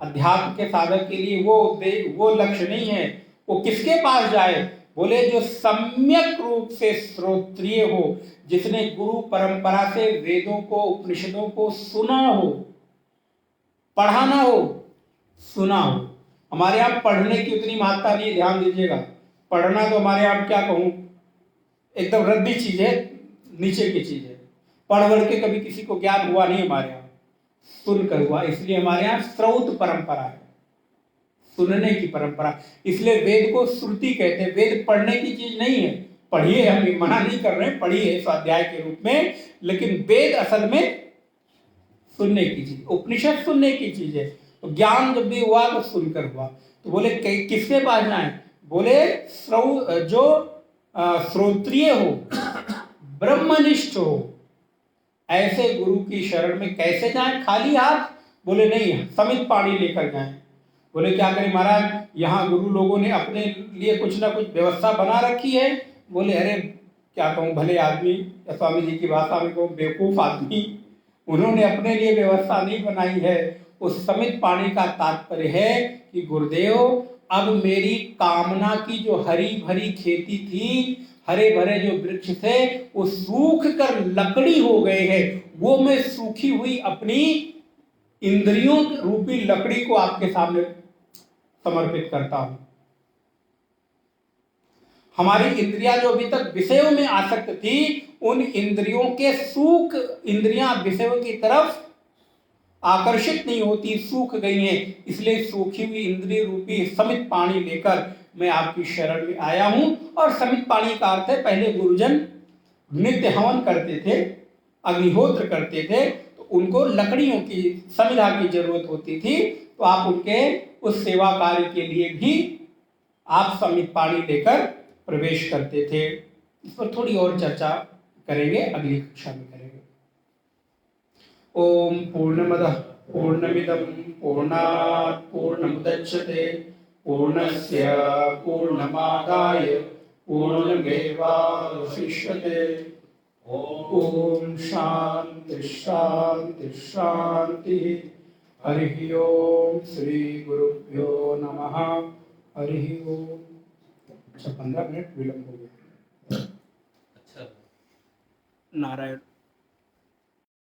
अध्यात्म के साधक के लिए वो लक्ष्य नहीं है। वो किसके पास जाए? बोले जो सम्यक रूप से श्रोत्रिय हो, जिसने गुरु परंपरा से वेदों को, उपनिषदों को सुना हो, पढ़ा ना हो, सुना हो। हमारे यहाँ पढ़ने की उतनी महत्ता नहीं, ध्यान दीजिएगा। पढ़ना तो हमारे यहाँ क्या कहूँ, एकदम रद्दी चीज है, नीचे की चीज है। पढ़ बढ़ के कभी किसी को ज्ञान हुआ नहीं हमारे यहाँ, सुनकर हुआ। इसलिए हमारे यहाँ श्रौत परंपरा है, सुनने की परंपरा। इसलिए वेद को श्रुति कहते हैं। वेद पढ़ने की चीज नहीं है, पढ़िए, हम मना नहीं कर रहे हैं, पढ़िए स्वाध्याय के रूप में, लेकिन वेद असल में सुनने की चीज, उपनिषद सुनने की चीज है। तो ज्ञान जब भी हुआ तो सुनकर हुआ। तो बोले किसके पास जाए? बोले जो श्रोत्रिय हो, ब्रह्मनिष्ठ हो, ऐसे गुरु की शरण में कैसे जाएं? खाली हाथ? बोले नहीं, समित पाणी लेकर जाएं। बोले क्या करें महाराज, यहाँ गुरु लोगों ने अपने लिए कुछ ना कुछ व्यवस्था बना रखी है। बोले अरे क्या कहूँ, भले आदमी, स्वामी जी की भाषा में कहूँ बेवकूफ आदमी, उन्होंने अपने लिए व्यवस्था नहीं बनाई है। उस समित पाणी का तात्पर्य है कि गुरुदेव अब मेरी कामना की जो हरी भरी खेती थी, हरे भरे जो वृक्ष थे, वो सूख कर लकड़ी हो गए हैं। वो मैं सूखी हुई अपनी इंद्रियों रूपी लकड़ी को आपके सामने समर्पित करता हूं। हमारी इंद्रियां जो अभी तक विषयों में आसक्त थी, उन इंद्रियों के सूख, इंद्रियां विषयों की तरफ आकर्षित नहीं होती, सूख गई हैं। इसलिए सूखी हुई इंद्रिय रूपी समित पानी लेकर मैं आपकी शरण में आया हूं। और समित पानी का अर्थ है, पहले गुरुजन नित्य हवन करते थे, अग्निहोत्र करते थे, तो उनको लकड़ियों की समिधा की जरूरत होती थी, तो आप उनके उस सेवा कार्य के लिए भी आप समित पानी लेकर प्रवेश करते थे। इस पर थोड़ी और चर्चा करेंगे, अगली कक्षा में करेंगे। ओम पूर्णमदः पूर्णमिदं पूर्णात् पूर्णमुदच्यते पूर्णस्य पूर्णमादाय पूर्णमेवावशिष्यते। ओम शांति शांति शांति। हरि ओम श्री गुरुभ्यो नमः। हरि ओम। 15 मिनट विलंब हो गया। अच्छा नारायण।